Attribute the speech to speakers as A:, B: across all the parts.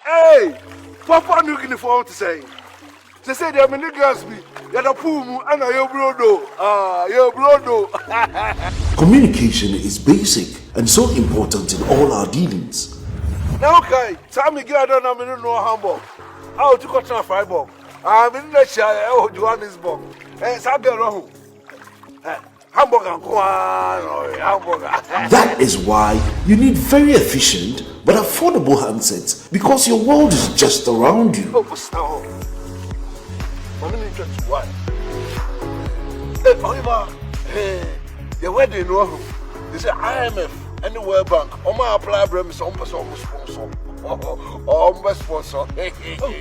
A: Hey, Papa new uniform to say. They say there are many girls be. You're the pool and your brodo. Your brodo.
B: Communication is basic and so important in all our dealings.
A: Now, okay, tell me, girl, I don't know Hamburg. How to cut a fireball? I'm in the chair, oh, Johannesburg. Hey, Samuel, Hamburg and Hamburg.
B: That is why you need very efficient but affordable handsets because your world is just around you.
A: Oh, stop. I'm interested to what? Hey, Oliver, the wedding, they say IMF and the World Bank. My apply brand some sponsor. Oh, my sponsor.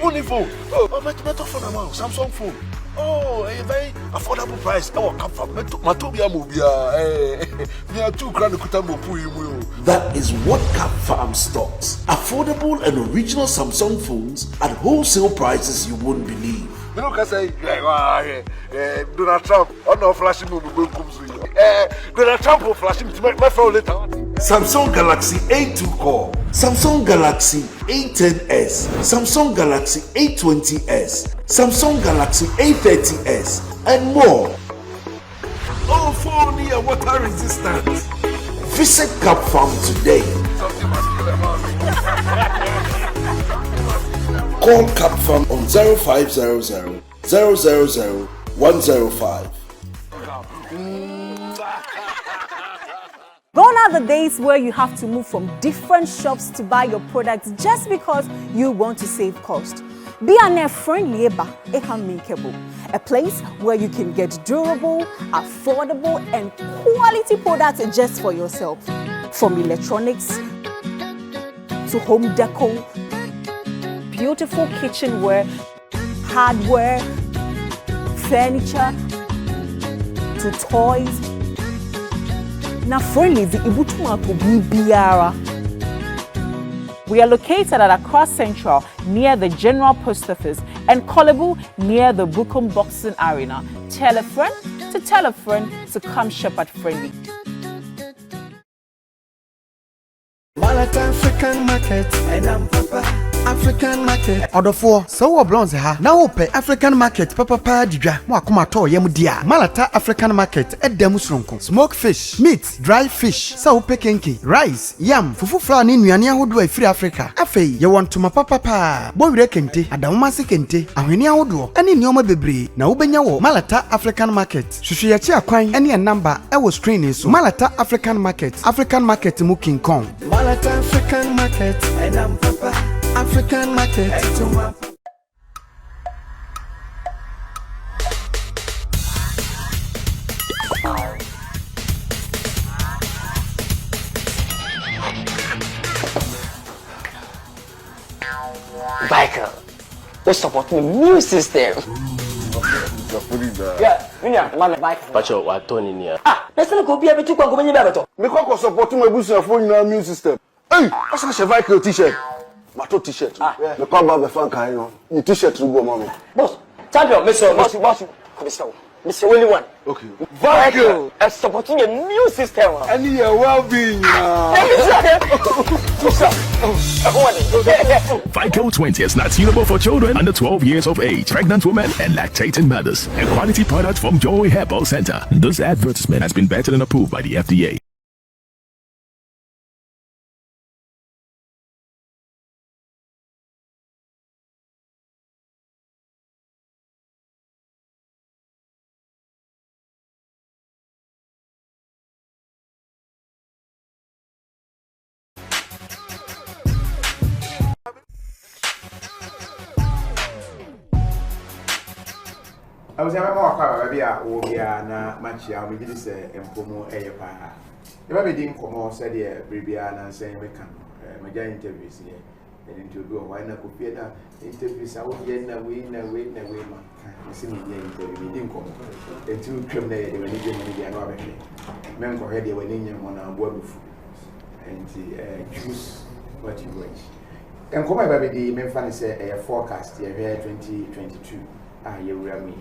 A: Only phone. Oh, my phone amount, Samsung phone. Oh, a very affordable price. Oh, come from Matobia Mobia. We are 2 grand Kutambo.
B: That is what Cap Farm stocks. Affordable and original Samsung phones at wholesale prices you wouldn't believe.
A: You know, say, Donald Trump, no flashing move, Donald Trump will flash him to make my phone later.
B: Samsung Galaxy A2 Core, Samsung Galaxy A10s, Samsung Galaxy A20s, Samsung Galaxy A30s, and more. All phone here water resistant. Visit Cap Farm today. Call Cap Farm on 0500 000 105.
C: Gone are the days where you have to move from different shops to buy your products just because you want to save cost. Be a friendly makeable, a place where you can get durable, affordable, and quality products just for yourself. From electronics to home decor, beautiful kitchenware, hardware, furniture, to toys. Na friendly the Ibutuma Biara. We are located at Accra Central near the General Post Office and Kolebu near the Bukum Boxing Arena. Tell a friend to come shop at Friendly.
D: Malata African market and I'm Papa African market. Order for so blonze ha. Now open African market Papa Didra. Mo akoma to yem dia. Malata African market edem sronko. Smoked fish, meat, dry fish, saupe kenke, rice, yam, fufu flour ni nnuane ahodo afiri Africa. Afei, ye want to ma papa. Bo wire kente, adamase kente, ahweni ahodo. Ani nneoma bebre na wobenya wo Malata African market. Hwehwe ye chi akwan ene number e wo screen so. Malata African market mu King Kong. Malata African market and I'm Papa African market.
E: Michael, we support the new system. Yeah, man, Michael.
F: But you are Tony near.
E: Let's not go be able to go in the
A: Me kwa support my business phone in our new system. Hey, what's a Chevical t-shirt? Mato t-shirt. Me kwa ba be fan kan yo. Ni t-shirt ru go mama.
E: Boss, champion, boss. Mr. Only one.
A: Okay.
E: Michael, I'm supporting a new system.
A: And your well-being.
G: Vico 20 is not suitable for children under 12 years of age, pregnant women, and lactating mothers. A quality product from Joy Herbal Center. This advertisement has been vetted and approved by the FDA.
H: I was having more power, maybe I will be a match. I will be this Empomo Ayapa. The baby didn't come out, said, yeah, baby, and saying, we can. My interviews here. And interview, why not copy that interviews? I will get away, man. I see me interview, didn't come. The 2 criminals, they were needing money, and not men for head, they were in on our word and choose what you wish. And come baby, the main fan is a forecast here 2022. You will me.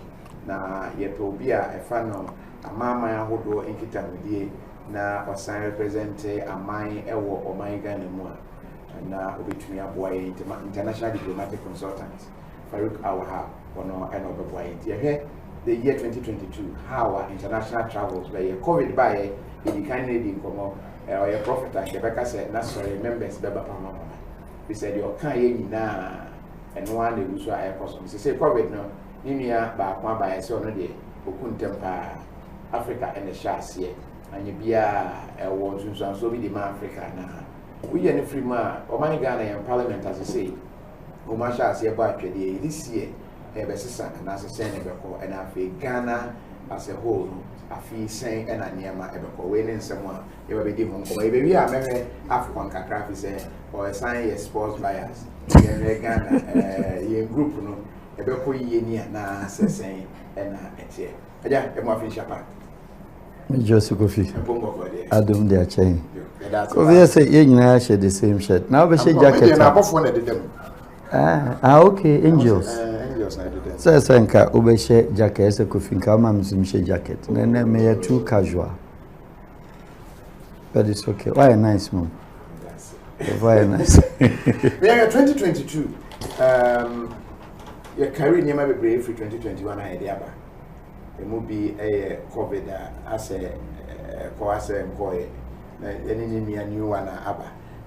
H: Na yetobia efano amama ahodo enkita medie na osan represent aman ewo oman Ghana mu a na obetumi aboa international diplomatic consultant Al-Wahab ono and oboa the year 2022 how our international travels by COVID by the kind of komo or a prophet and Rebecca said necessary members beba pama. We said your kan na and one dey so air person say COVID no nimia ba kwa ba so no dey okuntempa Africa and the shase and you bia e won so be the Africa na we any free man o man Ghana in parliament as I say o ma shase ba twede this year ebesisa na asese ne beko and afi Ghana as a whole afi sen and aniema ebeko we ne nsem a ye ba bedi hon ko ba be wi a mehwe African kakra fi say or sign your sports buyers ye Ghana ye group no ebeko ye ni na asese and etie aja e mo afi shapa
F: Joseph Kofi. Adam they are chain. Kofi say you nyina share the same shirt. Now we share jacket. Okay, angels.
H: Angels na did them.
F: So senka we share jacket say Kofi nka ma mzum share jacket. Na me too casual. But it's okay. Why nice mom? Why nice.
H: We are 2022. Your career near my brave for 2021 idea ba. It will be a COVID as a employee, any new one,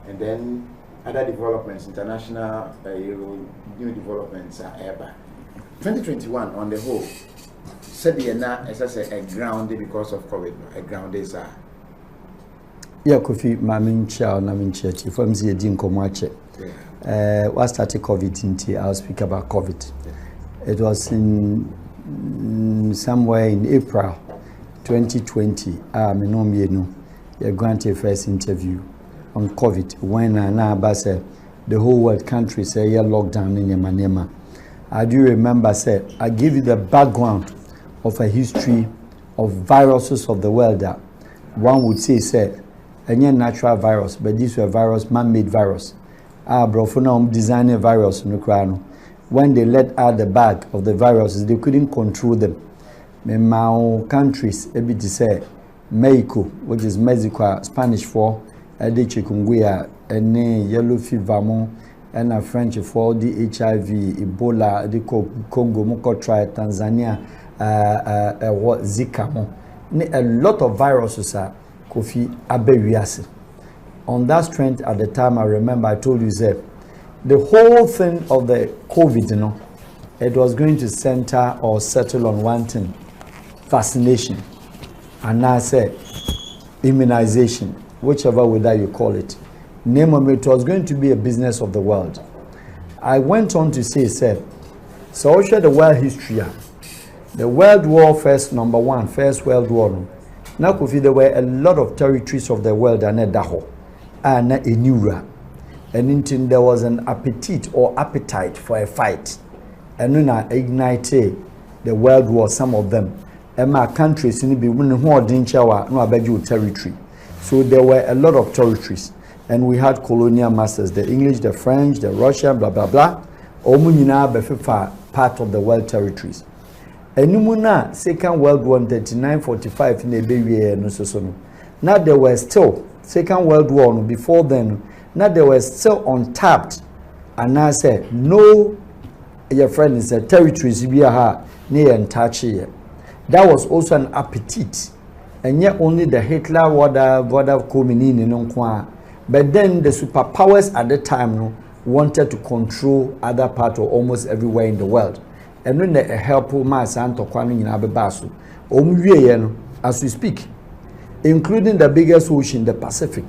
H: and then other developments, international new developments are ever. 2021 on the whole, said the as I say, a grounded because of COVID, a grounded is
F: Yeah, Kofi, Mamin Chow, Namin Church, if I'm seeing Jim Comache. What started COVID, I'll speak about COVID. It was in somewhere in April 2020, you granted first interview on COVID when the whole world country say lockdown in Yemanema. I do remember I give you the background of a history of viruses of the world that one would say a natural virus, but this was a virus, man-made virus. Brofuna design a virus no crano. When they let out the bag of the viruses, they couldn't control them. In my countries, to say Mexico, which is Mexico, Spanish for chikungunya, and yellow fever, and a French for the HIV, Ebola, the Congo, Mokotra, Tanzania, Zika. A lot of viruses are Kofi Abewiase. On that strength, at the time, I remember I told you that the whole thing of the COVID, it was going to center or settle on one thing: vaccination, and now I said immunization, whichever way that you call it. Name of it was going to be a business of the world. I went on to say, so share the world history. The World War first World War. Now, there were a lot of territories of the world and daho and enura. And there was an appetite for a fight. And then I ignited the World War, some of them. And my countries in the territory. So there were a lot of territories. And we had colonial masters, the English, the French, the Russian, blah, blah, blah. Part of the world territories. And numuna Second World War 39-45 in the now there were still Second World War before then. Now they were still untapped, and I said no. Your friend is a territories we are near and touch here. That was also an appetite, and yet only the Hitler whatever coming in but then the superpowers at the time wanted to control other parts or almost everywhere in the world. And when they help mass and in Abebasu, as we speak, including the biggest ocean, the Pacific,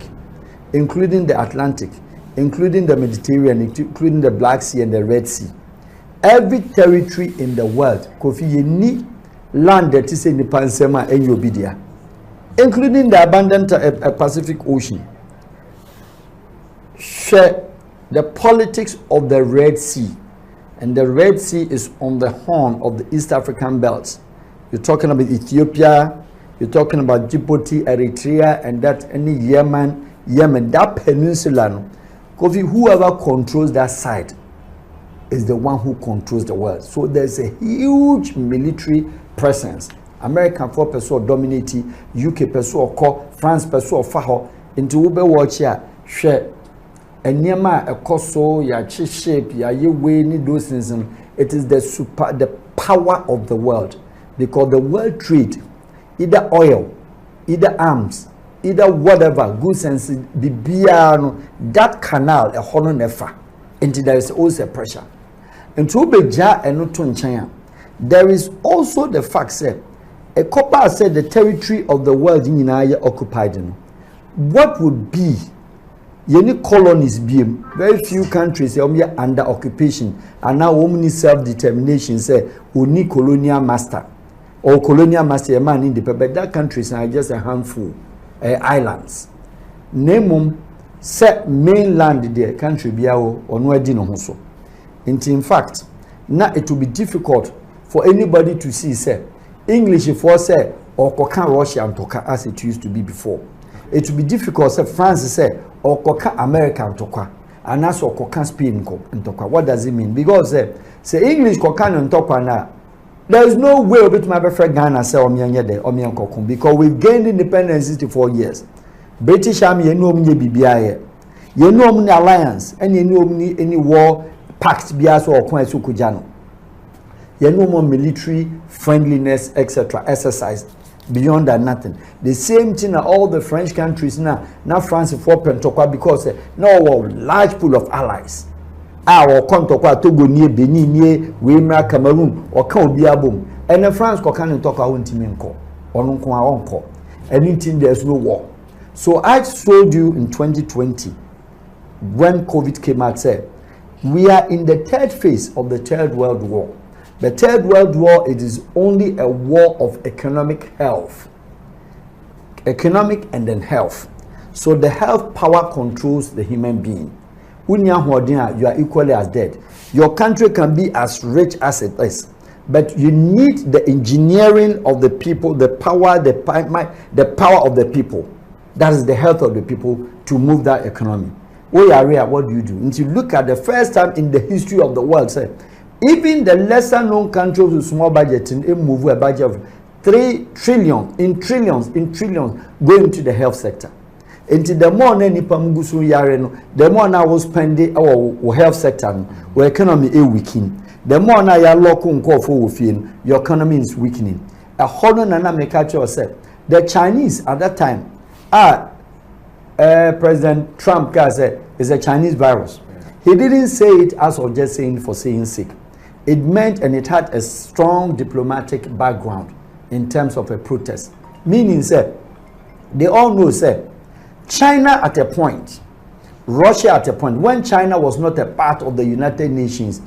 F: including the Atlantic, including the Mediterranean, including the Black Sea and the Red Sea. Every territory in the world, Kofi ni land that is in the Pansema and Yobidia, including the abundant Pacific Ocean. Share the politics of the Red Sea, and the Red Sea is on the horn of the East African belts. You're talking about Ethiopia, you're talking about Djibouti, Eritrea, and that any Yemen, that peninsula. Kofi, whoever controls that side is the one who controls the world. So there's a huge military presence. American for person dominating, UK person or France person or Faho into Ube watch here. Share Enyama ekoso ya shape ya yewe ni those things. It is the power of the world, because the world trade, either oil, either arms, either whatever goods and bibiano, that canal a hono nefa, and there is also a pressure. And to beja and not to China, there is also the fact that a copper said the territory of the world in Inaya occupied. What would be any colonies being very few countries are under occupation, and now only self-determination say only colonial master or colonial master a man in the but that countries are just a handful islands. Name set mainland there country biao or no dino so. In fact, now it will be difficult for anybody to see say English for say or Kokan Russia and Toka as it used to be before. It will be difficult say France say or Kokan America and Toka and as or Kokan Spain and Toka. What does it mean? Because say English Kokan and Toka now, there is no way of it my friend Ghana say or Kokun, because we've gained independence 64 years. British Army you know me BBI, you know me alliance, and you know me any war pact bias or Kwansu Kujano. You know more military friendliness, etc. exercise. Beyond that, nothing. The same thing all the French countries now France for Pentokwa, because now a large pool of allies. Or Kontokwa, Togo near Benin, near Wimra, Cameroon, or Kambiabum. And the France can talk our own team call, or Nunko. Anything there's no war. So I told you in 2020, when COVID came out, said, we are in the third phase of the Third World War. The Third World War, it is only a war of economic health. Economic and then health. So the health power controls the human being. You are equally as dead. Your country can be as rich as it is, but you need the engineering of the people, the power of the people. That is the health of the people to move that economy. What do you do? And you look at the first time in the history of the world, say, even the lesser known countries with small budget move a budget of 3 trillion in trillions going to the health sector. And the more the more now we spend our health sector, our economy is weakening. The more now you local your economy is weakening. A whole said the Chinese at that time President Trump said is a Chinese virus. He didn't say it as of just saying for saying sick. It meant, and it had a strong diplomatic background in terms of a protest. Meaning, they all know, China at a point, Russia at a point, when China was not a part of the United Nations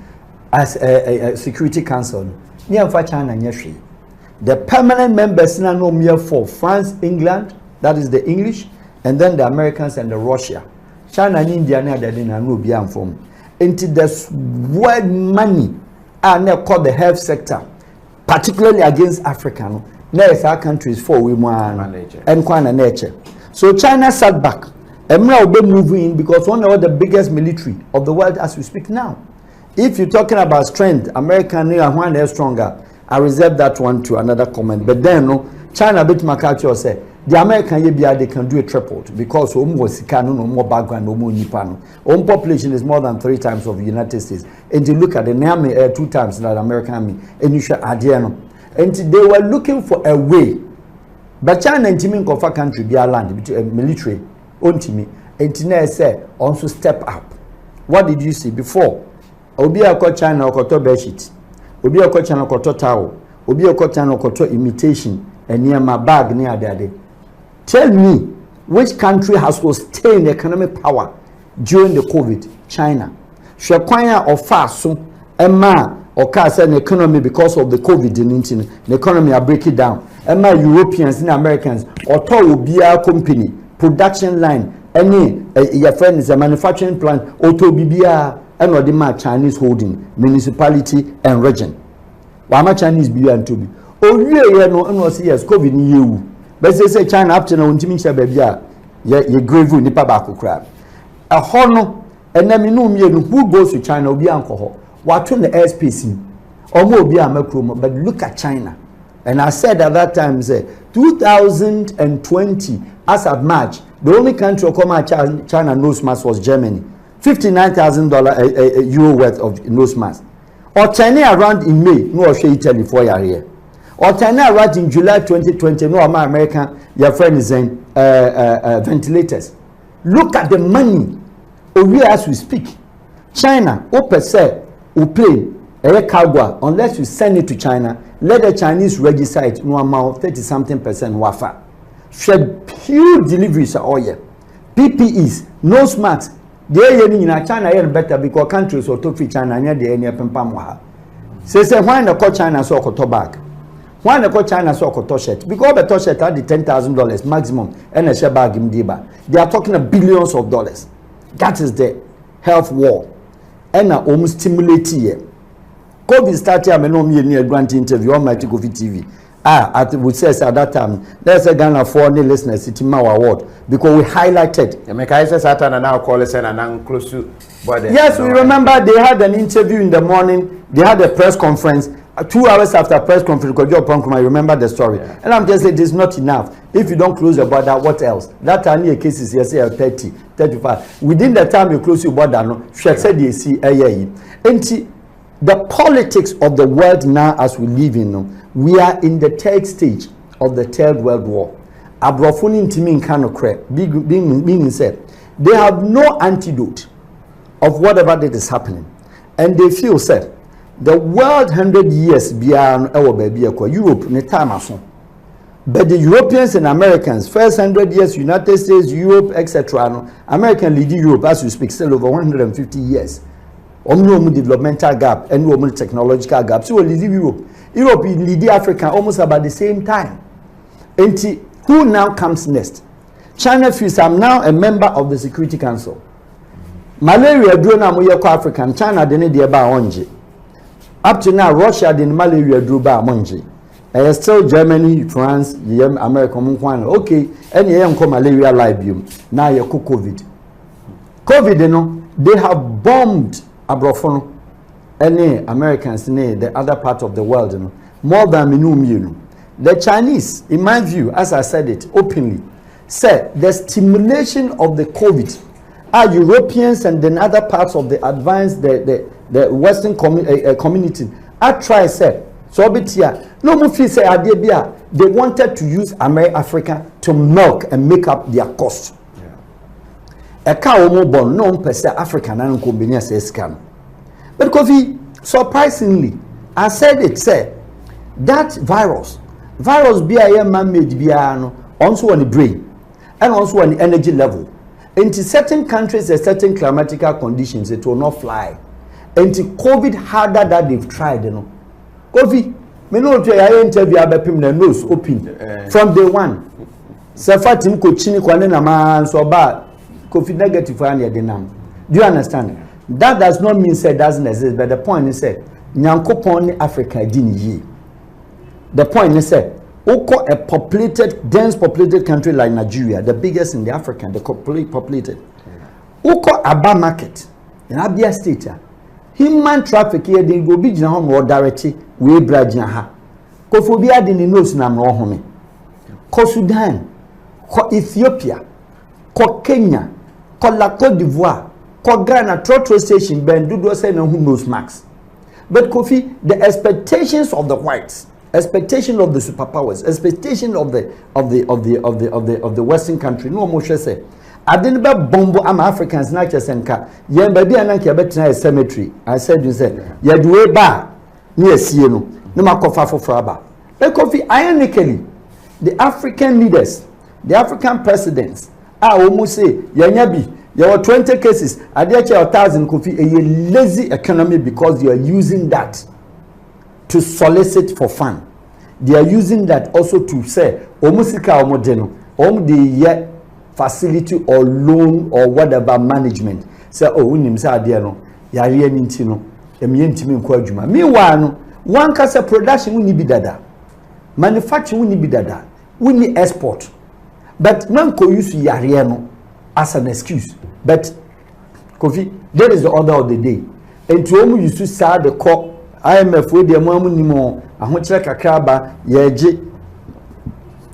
F: as a Security Council, the permanent members now know mere for France, England, that is the English, and then the Americans and the Russia. China and India didn't know beyond from. Into this word money are now called the health sector, particularly against Africa. Now our countries for women and nature. So China sat back. And now we're moving in because one of the biggest military of the world as we speak now. If you're talking about strength, American one is stronger. I reserve that one to another comment. But then no, China bit my culture say the American they can do a tripled because no more background, no more nipano. Own population is more than 3 times of the United States. And you look at the army 2 times that American army, and you should add and they were looking for a way. But China and Timing of a country be a land military on Timmy and Tina said also step up. What did you see before? Obi a China or koto bedsheet, Obi a China koto towel, Obi a China koto imitation, and near my bag near daddy. Tell me which country has sustained economic power during the COVID? China. Shekwanya or fast so Emma or cast an economy because of the COVID-19. The economy are breaking down. Emma Europeans and Americans or to be a company, production line, any your friend is a manufacturing plant, auto BBA and or the Chinese holding, municipality and region. Why Chinese be and to be? Oh, yeah, no, yes, COVID in you. But they say China up to now, Intimisha baby, ye grave nipa baku crab. A honor, and then who goes to China will be alcohol. What turn the airspace in? Or more be a macro, but look at China. And I said at that time, 2020, as of March, the only country of China knows mass was Germany. $59,000 euro worth of nose mask. Or turning around in May, no share Italy for your year. Or turning around in July 2020, no American, your friend is saying ventilators. Look at the money. We as we speak. China, per se, will play a cargo unless you send it to China. Let the Chinese register it no amount 30-something% wafa. Shed huge deliveries are all year. PPEs, nose masks. They in China are better because countries or to free China near the any pempamwa. Say why the call China so koto bag? Why the call China so koto shirt? Because the top shirt had the $10,000 maximum and a share bag in Diba. They are talking of billions of dollars. That is the health war. And now almost stimulate here. COVID started, I know me near grant interview on my KOFI TV. We said at that time, there's a Ghana for the listeners, it's my award because we highlighted. Yes, we remember they had an interview in the morning, they had a press conference. 2 hours after press conference, because I remember the story. Yeah. And I'm just saying, it's not enough. If you don't close your border, what else? That time, your case is 30, 35. Within the time you close your border, no, said you see, and the politics of the world now as we live in, we are in the third stage of the Third World War. Abrofuni intimin kano crap, being said, they have no antidote of whatever that is happening. And they feel said, the world 100 years beyond our baby, Europe, ne time aso. But the Europeans and Americans, first 100 years, United States, Europe, etc. No, American lead Europe as we speak, still over 150 years. Omno developmental gap and no technological gap. So we lead Europe. Europe lead Africa almost about the same time. And who now comes next? China feels I'm now a member of the Security Council. Malaria drone amoyeko African, China dene de ba onje. Up to now, Russia didn't malaria drew by Monji. Still Germany, France, America, okay, and you come malaria libium. Now you cook COVID. COVID, you know, they have bombed Abrofon, any Americans, the other part of the world, you know, more than you. The Chinese, in my view, as I said it openly, said the stimulation of the COVID are Europeans and then other parts of the advanced, the Western community. I try say so bit here. No more feel say idea they wanted to use Africa to milk and make up their cost. A cow more born no per se African and convenience scam. But KOFI, surprisingly, I said it say that virus be a man-made biano also on the brain and also on the energy level. Into certain countries and certain climatical conditions, it will not fly. Into COVID harder that they've tried, you know. KOFI, me know I interview about him the nose open from day one. Safatim kochini kwa nena man so bad. KOFI negative and denam. Do you understand? That does not mean say it doesn't exist, but the point is say nyankopon Africa didn't ye. The point is say a populated, dense populated country like Nigeria, the biggest in the African, the populated. Oko Aba market in Abia State, human traffic here they go be jina home or directly we brajina ha. Ko phobia di ni nose na no home. Ko Sudan, ko Ethiopia, ko Kenya, ko la Côte d'Ivoire, ko Ghana trotro station ben do say no who knows max. But KOFI, the expectations of the whites, expectation of the superpowers, expectation of the Western country. No more say. I didn't be bombo. I'm Africans, not just enka. Yeah, baby, I like a cemetery. I said, you said, yeah, do a bar near Sieno. No more kofa for fraba. But KOFI, ironically, the African leaders, the African presidents, I almost say, Yanyabi, there were 20 cases. I did 1,000 KOFI, a lazy economy because you are using that to solicit for fun. They are using that also to say, Omusika omodeno, the facility or loan or whatever management. Say, oh, unim sa adiano, yari nintino, emientimi nkwajuma. Meanwhile, one kasa production we need dada, manufacturing we need dada, we need export. But man ko use yariano as an excuse. But KOFI, that is the order of the day. And to whom you used to say the court. IMF with the mamu nimo ahonchira kakraba yeje.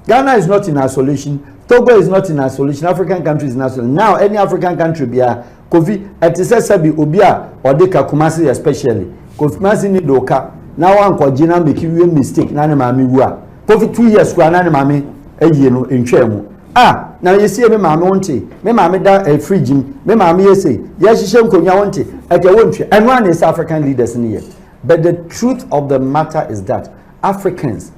F: Ghana is not in isolation. Togo is not in isolation. African countries is not in isolation. Now any African country be a Kofi at the Sabi Obia or Deka Kumasi especially. Kofi Masi ni doka. Now one kwa jina make you mistake nane mami wa. Kofi 2 years kwa nane mami no in chemu. Now you see me mami wonte. Me mami da a fridge. Me mami yese. Yes she konya wonte. At your wonte. And one is African leaders in here. But the truth of the matter is that Africans,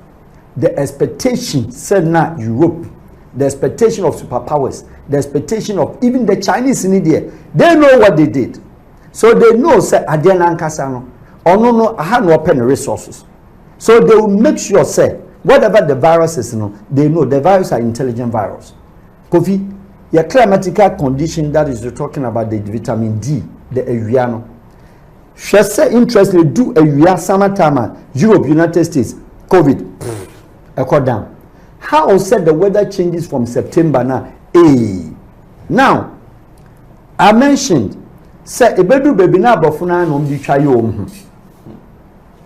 F: the expectation said not Europe, the expectation of superpowers, the expectation of even the Chinese in India, they know what they did. So they know say Adena Nkasano or no I have no open resources. So they will make sure say whatever the virus is, they know the virus are intelligent virus. Kofi, your climatical condition that is you're talking about the vitamin D, the Eviano. She say interestingly do a year summertime Europe, United States, COVID, down. How said the weather changes from September now? Now, I mentioned say ebedu baby na abofuna no mdi twa yom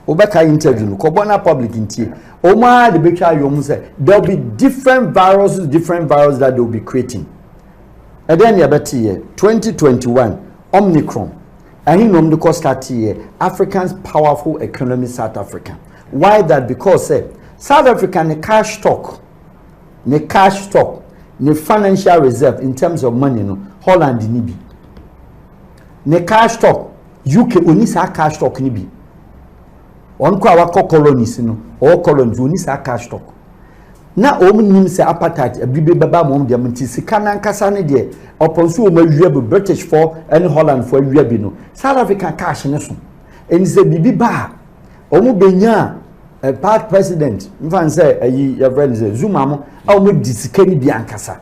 F: obeka interview no kobona public intie oma de betwa yom say there will be different viruses that they will be creating. And then yabati year 2021 Omicron and he nom the start here Africans powerful economy South Africa. Why that? Because South Africa ne cash stock, ne financial reserve in terms of money no Holland ni bi. Ne cash stock UK oni sa cash stock ni bi. On kwa wako colonies no or colonies oni sa cash stock. Na nim se apartheid abibe baba mom de mti sika na nkasa ne de oponso o mawie be British for and Holland for awie bi no South Africa cash ne so. Eni se bibi ba omo benya a part president mfan say ayi your friend say Zuma mo omo di sika ni bi ankasa.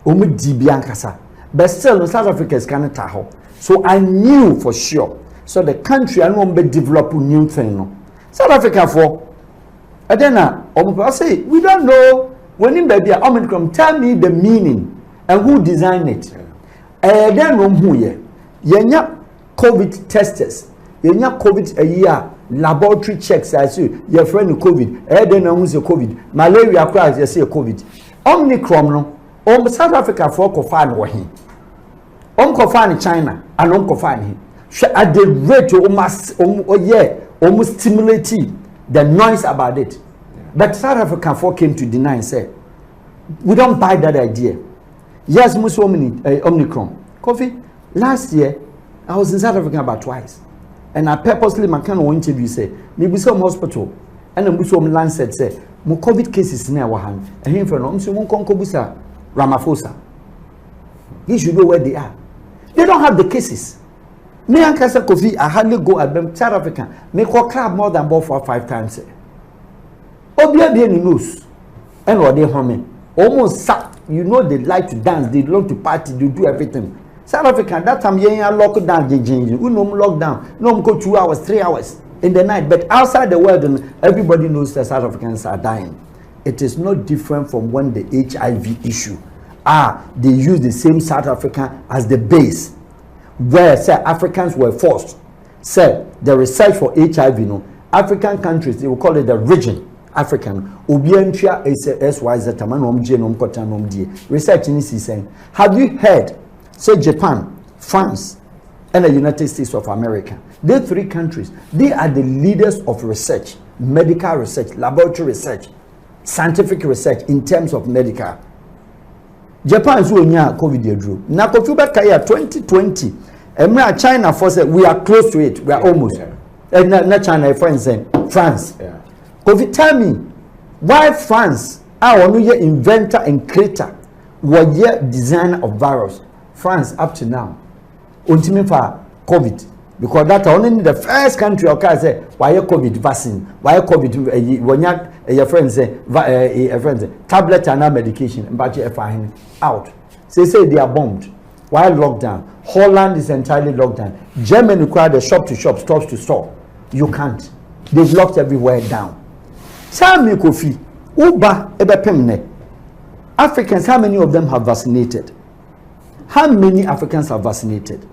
F: Omo di bi ankasa. But still, no, South Africa is kind of taho. So I knew for sure. So the country, I know, be develop a new thing. No. South Africa for. And then I say, we don't know. When in baby, Omicron, tell me the meaning and who designed it. And then who ye? Yenya COVID testers. Yenya COVID a year laboratory checks. I see your friend COVID. And then who's a COVID? Malaria cries. You say COVID. Omicron no. South Africa for Kofan wa him. Kofan China and Kofan him. At the rate almost stimulating the noise about it. But South Africa for came to deny and say, we don't buy that idea. Yes, Omicron. Kofi, last year I was in South Africa about twice. And I purposely my kind of interview say, maybe some hospital and then some Lancet say, mo COVID cases near Wahan. And him from Konkobusa Ramaphosa. You should know where they are. They don't have the cases. Me and Kasa Kofi, I hardly go at them South Africa. Make a club more than 4 or 5 times. Obia be any news. And what they humming. Almost sat. You know they like to dance, they love to party, they do everything. South Africa, that time you lock down, we no lockdown. No go 2 hours, 3 hours in the night. But outside the world, everybody knows that South Africans are dying. It is not different from when the HIV issue. They use the same South Africa as the base, where say Africans were forced. Say the research for HIV, African countries, they will call it the region African. Obientia is SYZ tamanom genome kotanom die. Research in this saying, have you heard? Say Japan, France, and the United States of America. They 3 countries. They are the leaders of research, medical research, laboratory research, scientific research in terms of medical. Japan is doing COVID drew. Now, Kofi 2020, China for said we are close to it. We are almost. And not China, France. Yeah. Kofi, tell me why France, our new year inventor and creator, was year designer of virus. France up to now, ultimately for COVID. Because that's only the first country okay say why COVID vaccine, why COVID when your friends say tablet and medication but you find out. They say they are bombed. Why lockdown? Holland is entirely locked down. Germany required the shop to shop, stores to store. You can't. They've locked everywhere down. Tell me, Kofi, Uba ebepemne. Africans, how many of them have vaccinated? How many Africans are vaccinated?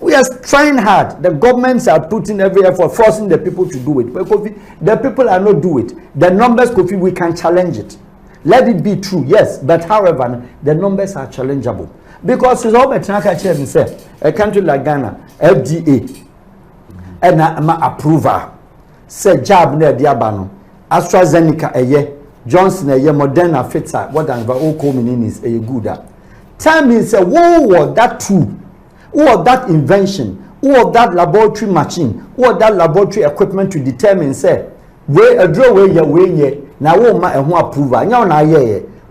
F: We are trying hard. The governments are putting every effort, forcing the people to do it. But Kofi, the people are not doing it. The numbers, Kofi, we can challenge it. Let it be true, yes, but however, the numbers are challengeable. Because it's all better say a country like Ghana, FDA, and approval, say jab near Diabano, AstraZeneca a year, Johnson a year, Moderna, Pfizer, what and all coming is a good. Tell me, say, what was that tool? What was that invention? What was that laboratory machine? What was that laboratory equipment to determine, say, where a draw where you're weighing now, oh, my approval, now,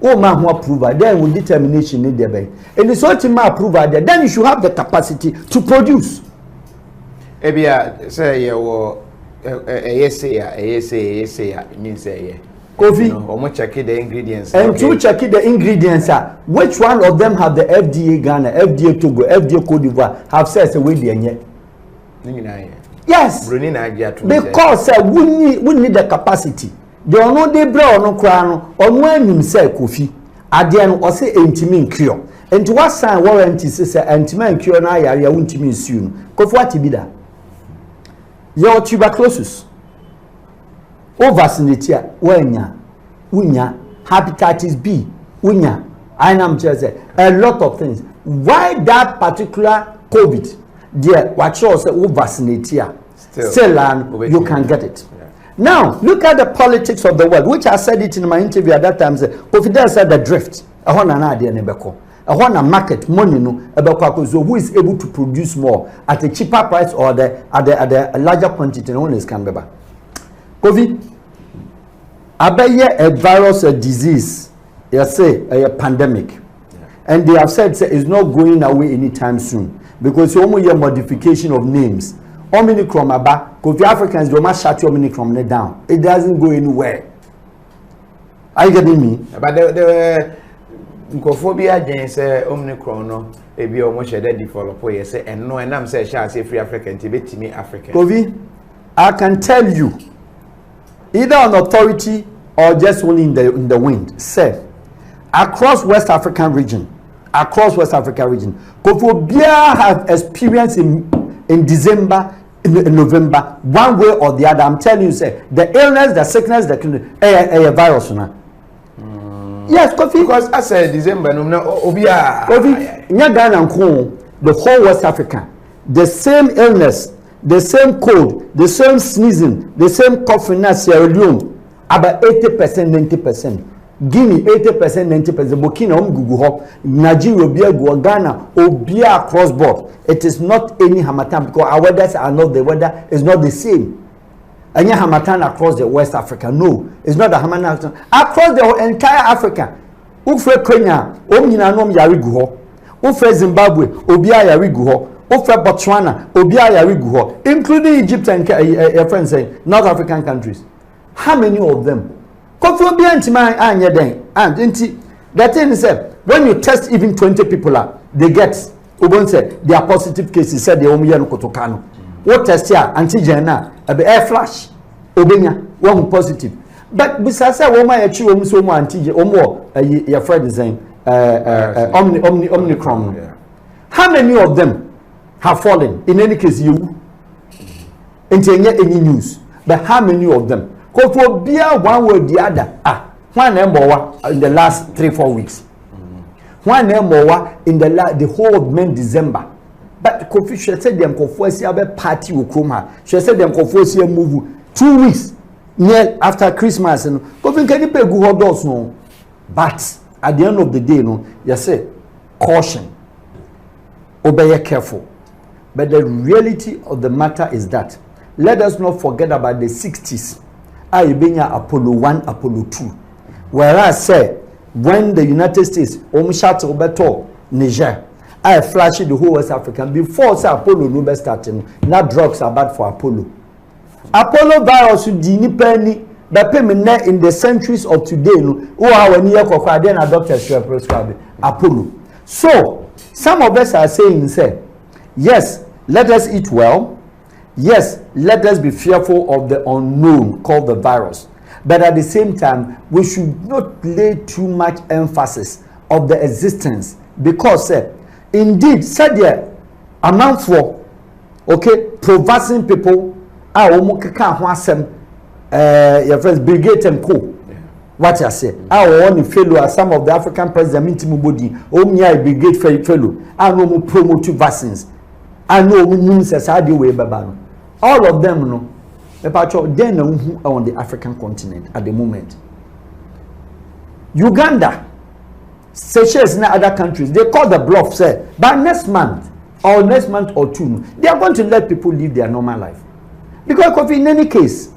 F: oh, my approval, then with determination in there. And it's ultimate approval there, then you should have the capacity to produce.
H: Ebia, say, yes, means say,
F: KOFI,
H: or check the ingredients.
F: And to check the ingredients, which one of them have the FDA Ghana, FDA Togo, FDA Cote d'Ivoire have said away the yes, because we need the capacity. They are not the brown or crown or when himself KOFI. Adian or say intimate cure. And to what sign warranty says intimate cure now, you won't mean soon. KOFI what be that? Your tuberculosis. O vaccinate unya hepatitis B unya I am just a lot of things. Why that particular COVID there what you say o vaccinate still and you can get it. Yeah. Now look at the politics of the world, which I said it in my interview at that time. Say KOFI said the drift a one na idea nebeko a one market money no ebeko so who is able to produce more at a cheaper price or at a larger quantity no one is can be. KOFI abaye a virus, a disease, you say a pandemic, and they have said it's not going away anytime soon because you only hear modification of names. Omicron aba, because Africans do not shut Omicron down. It doesn't go anywhere. Are you getting me?
H: But the Nkophobia against Omicron no, if you almost share that develop you say and no, and I'm saying shall say free African to be me African.
F: KOFI, I can tell you, either an authority or just only in the wind, say across West African region, KOFI have experience in December, in November, one way or the other. I'm telling you, say the illness, the sickness, the virus now. Yes, KOFI,
H: because I said December, no, Obia,
F: KOFI, the whole West Africa, the same illness, the same cold, the same sneezing, the same coughing as Sierra Leone, about 80%, 90%. Guinea 80%, 90%. Burkina Gugu, Nigeria, Ghana, Obia across board. It is not any Hamatan because our weathers are not the weather is not the same. Any Hamatan across the West Africa, no, it's not the Hamatan across the entire Africa. Ufre Kenya, Omina nom Yariguho, Ufre Zimbabwe, Obia Yariguho. Ofa Botswana, Obia Yariguho, including Egypt and your friends say North African countries. How many of them? KOFI Obia Ntima anya den. And the thing is when you test even 20 people they get say they are positive cases said they omuya no kotokano. What test here antigen na be air flash obenya one positive. But besides woman ya chi omu so mu antigen omu your friend is saying Omicron. Yeah. How many of them have fallen? In any case, you into any news, but how many of them? KOFI Bia one way or the other. One number in the last 3-4 weeks. One number in the whole of May December. But KOFI she said them KOFI see a party will come. She said them KOFI see a move 2 weeks near after Christmas and KOFI can pay good doors no. But at the end of the day, no, you say caution. Obey careful. But the reality of the matter is that let us not forget about the 60s. Apollo 1, Apollo 2. Whereas say when the United States shut Roberto Niger, I flashed the whole West Africa before say Apollo no starting. Now drugs are bad for Apollo. Apollo virus didn't penny but payment in the centuries of today. No, when you then a doctor should prescribe Apollo. So some of us are saying say, yes, let us eat well. Yes, let us be fearful of the unknown called the virus. But at the same time, we should not lay too much emphasis of the existence because indeed, said there, amount for proversing people, your friends, Brigade and Co. What I say, I want to fellow as some of the African presidents, Mubodi, Omnia Brigade fellow, I know more promote vaccines. I know means as I do way babano. All of them no. Then on the African continent at the moment. Uganda, Seychelles and other countries, they call the bluff, say, by next month or two, they are going to let people live their normal life. Because in any case,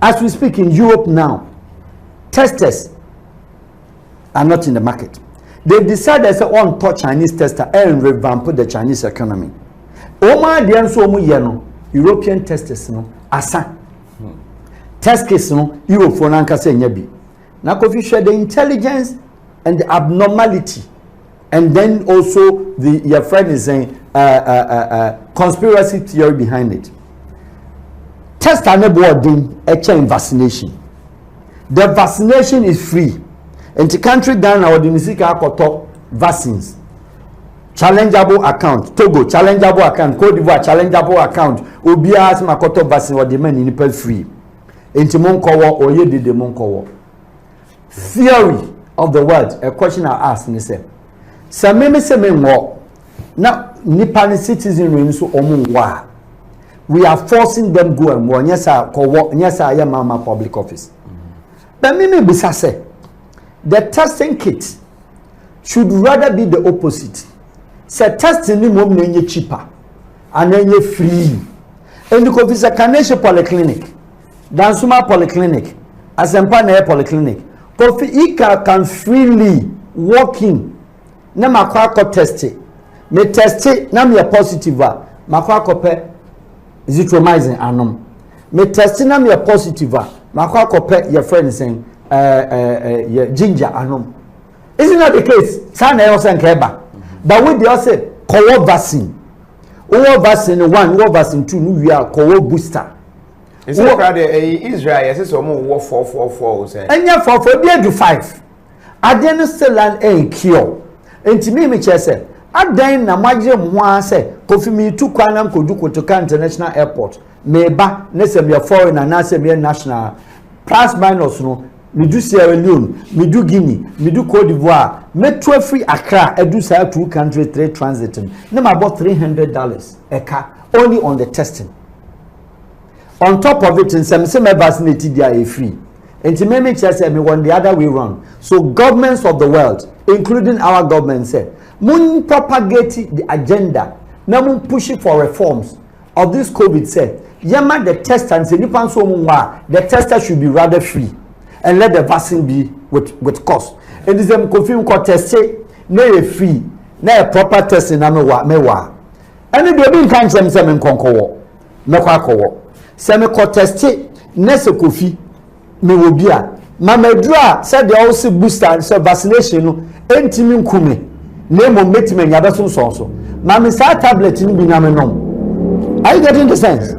F: as we speak in Europe now, testers are not in the market. They've decided to on touch Chinese tester and revamp the Chinese economy. Oma dian so mu ye European testers no asa. Test case no Europe for nanka se nya bi. Na Kofi share the intelligence and the abnormality, and then also your friend is saying conspiracy theory behind it. Test and boarding a chain vaccination. The vaccination is free. And the country Ghana or the Nisika Akoto vaccines. Challengeable account. Togo, challengeable account. Cote d'Ivoire, challengeable account. Obia as Makoto vaccine or the men in the free. Into Monkowo or ye did the Monkowo. Theory of the world. A question I ask me say. Sameme se me mo. Now, Nippon citizen so omu wa. We are forcing them go and one. Yes, I am Mama public office. But me say the testing kit should rather be the opposite. Say testing ni mom na cheaper and then free. And the office Kanesha Polyclinic, Dansuma Polyclinic, Asempa na Polyclinic. Kofi Ika can freely walk in. Na makwa ko test. Me test na me positive a makwa ko pe zithromycin anom. Me test na me positive a makwa ko pe your friend saying ginger anom. Isn't that the case? Sana yo sen keba. But with the say kowo vaccine. Owo vaccine 1, owo vaccine 2 no wi a kowo booster.
H: Is it crowd Israel yes so mo wo 444 say.
F: Enya 44 bi do 5. Aden no still an cure. Enti me che say adan na magye mo an say Kofi mi tu kwanam kodu Kotoka International Airport. Meba na se me foreign na se me national plus minus no me do Sierra Leone, me do Guinea, me do Cote d'Ivoire, me to free Accra, I do say 2 countries trade transiting. Na about $300 a car only on the testing. On top of it, in some vaccinated they are free. And to me say me one the other way around. So governments of the world, including our government, say mun propagate the agenda, na mun push for reforms of this COVID say. Yama the test and say nipan so munwa the tester should be rather free and let the vaccine be with cost. And this them confirm ko test na free na a proper testing na mewa. And they be kan sem nkonkowo mekwa kowo. Se me ko test na se kofi me wo bia ma medura said they also booster so vaccination no entimi nkume na mo metime nya beso so. Ma me sa tablet ni bi na me nom. Are you getting the sense?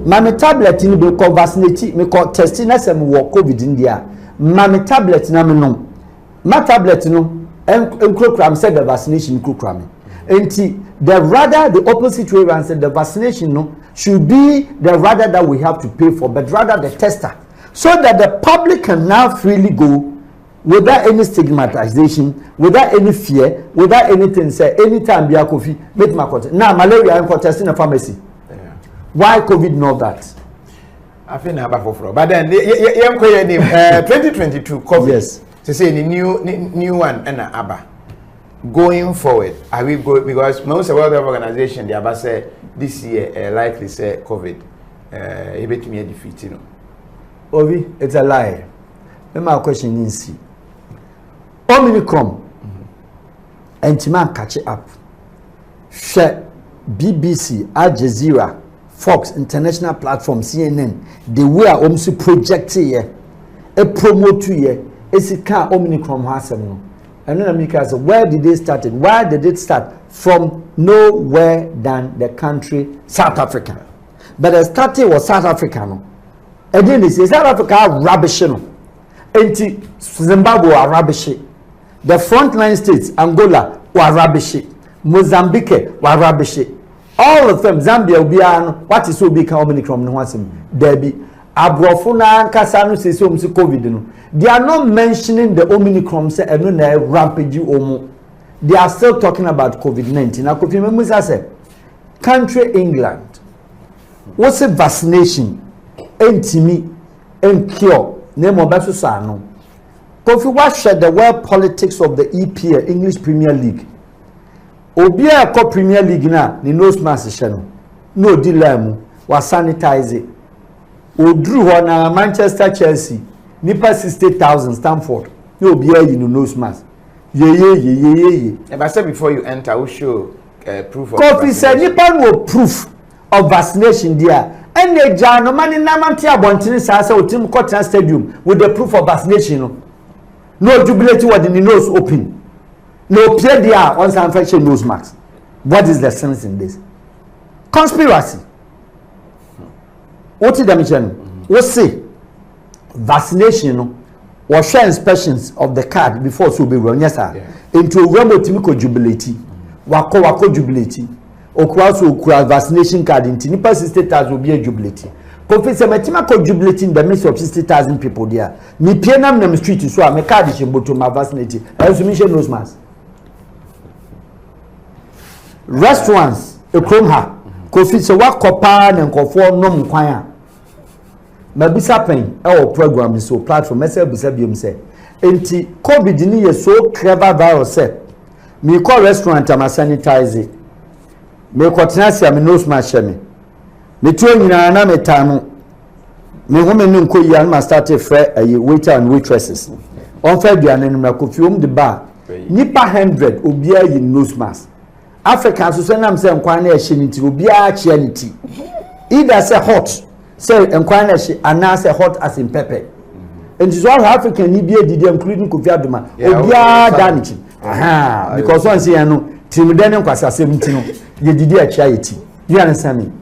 F: Mami tablet ni be ko vaccinate me ko test na se me wo COVID india. Mami tablet na me nom. Ma tablet no enkokram said the vaccination enkokram. Enti the rather the opposite way around said the vaccination no should be the rather that we have to pay for, but rather the tester, so that the public can now freely go without any stigmatization, without any fear, without anything. Say anytime be a coffee, make my contact. Now malaria and testing in a pharmacy. Why COVID not that?
H: I think about for but then 2022 COVID.
F: Yes.
H: To say the new one and Abba. Going forward, are we go because most of the World Health Organization, the Abba said this year likely say COVID to me defeat, you know.
F: Ovi, it's a lie. My question is Omicron and Timan catch it up. Share BBC, Al Jazeera, Fox, international platform, CNN, the way I almost project here, a promote here, is a car Omicron has no. And then America said, where did they start it? Why did it start? From nowhere than the country South Africa. But the starting was South Africa. No? And then they say South Africa rubbish. No? And Zimbabwe are rubbish. The frontline states, Angola, were rubbish. Mozambique were rubbish. All of them, Zambia will be what is so big Omicron no one Debbie. Abrofuna Kasanu says COVID. No. They are not mentioning the Omicron say and no rampage omo. They are still talking about COVID-19. I could remember say country England. What's a vaccination? Entimi and cure. Name of Basusano. Kofi watch the world politics of the EPL English Premier League. Obia ko Premier League na ni nose mask no dilamu wa sanitize it. Odru ho na Manchester Chelsea nipa 60,000 Stamford no obia yi no nose mask. Ye.
H: But say before you enter we show proof of
F: Kofi said nipa no proof of vaccination there. And the jano mani na manti abontini sa otim Cotton Stadium with the proof of vaccination no jubilate what the nose open. No peer there on some infection nose mask. What is the sense in this? Conspiracy. What is the mission? We say vaccination or share inspections of the card before so be run. Yes, sir. Into a remote jubilate. Wako jubilate. Okwa vaccination card in nipa 60,000 will be a jubilate. Professor Metima ko jubilate in the midst of 60,000 people there. Me pianam na street so a me card is to my vaccinate. As mission nose mask. Restaurants ekrom ha kofi se wakopa na nkofo nom kwan a mabisa pen e program so platform message bisa biem se enti covid ni ye so clever virus se me call restaurant am sanitize me ko tenase am nose mask me to nyina na metanu me ho me nko yi an ma start frɛ waiter and waitresses on fa duane no na kofi the bar nipa 100 obia yi nose mask African so say nam say nkwan na ehye nti obi a chia nti either say hot say nkwan na ehye ana say hot as in pepper and so African ni bi edidi including Kofi Adoma obi a da nti because one say no timden nkwasa 17 no ye didi a chia yeti you understand me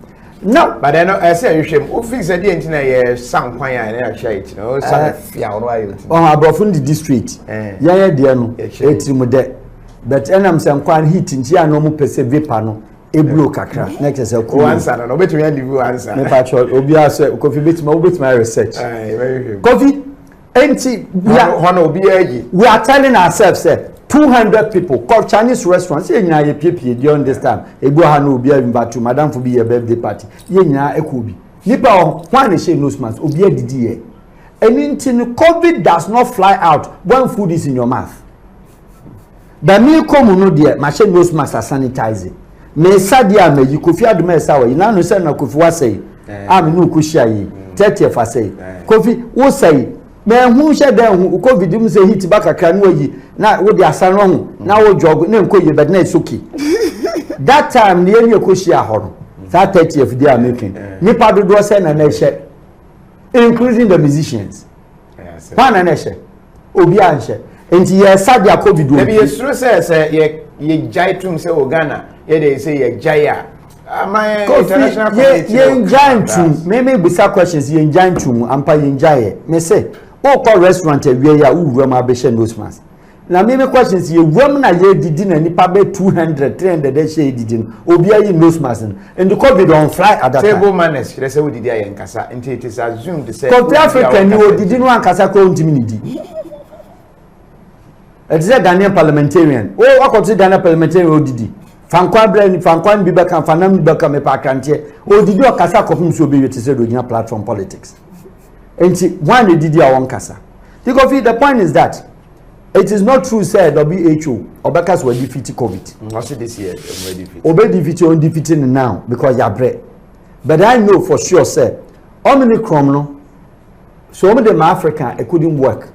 F: no
H: but then I say you shame o fix the nti na ye san kwan ya na chia yeti no san fia no ayo nti
F: on abrofun the district ya de no etimde but enam se nkwan heat nti ya no mu pese vapor no eblo kakra next say
H: ko answer no betu ya live answer
F: me patch obi ase Kofi betima research
H: very good
F: Kofi enti we are telling ourselves say 200 people call Chinese restaurants ye nyina ye piepie during this time ego ha no obi invite madam for be your birthday party ye nyina ekobi nipa one dey share nose mask obi adidi ye anything COVID does not fly out when food is in your mouth. But me come no there, my share nose mask sanitize. Me sadia me you Kofi Adoma sawa. You now say na Kofi wa say. Am no kushia yi. 30 fa say. Kofi wo say. Me hu share dem hu COVID mu say hit back akra no yi. Na wo dey asan ro na wo jog na nko yi but na it's okay. That time ne enu kushia ho no. That 30th they are making. Nipa dodo say na na share. Including the musicians. One na share. Obi an share. Enti ye sadia COVID do.
H: Maybe yes true say ye jai tum say Uganda ye dey say ye jaya. My international community ye
F: jai tum me bisa questions ye jai tum ampa ye jai me say o call restaurant we ya uru ma be share nose mask. Na me questions ye wom na ye didi na nipa be 200 300 dey share didi obi ayi nose mask and the COVID on fly at that time.
H: Table manners they say we didi aye nkasa enti it is assumed to say
F: South Africa ni o didi no ankasa ko ntimi ni di. It is a Ghanaian parliamentarian. Oh, I consider Ghanaian parliamentarian ODD. Fankwan Bibaka, Fanam Bibaka, me Pakantie. ODD or Kasa Kofim so be to say original platform politics. And one did your own Kasa. The point is that it is not true, said WHO or Bakas were defeating COVID.
H: What's it this year?
F: Obey defeating on defeating now because you're bread. But I know for sure, sir, Omicron, no, so many of them African, it couldn't work.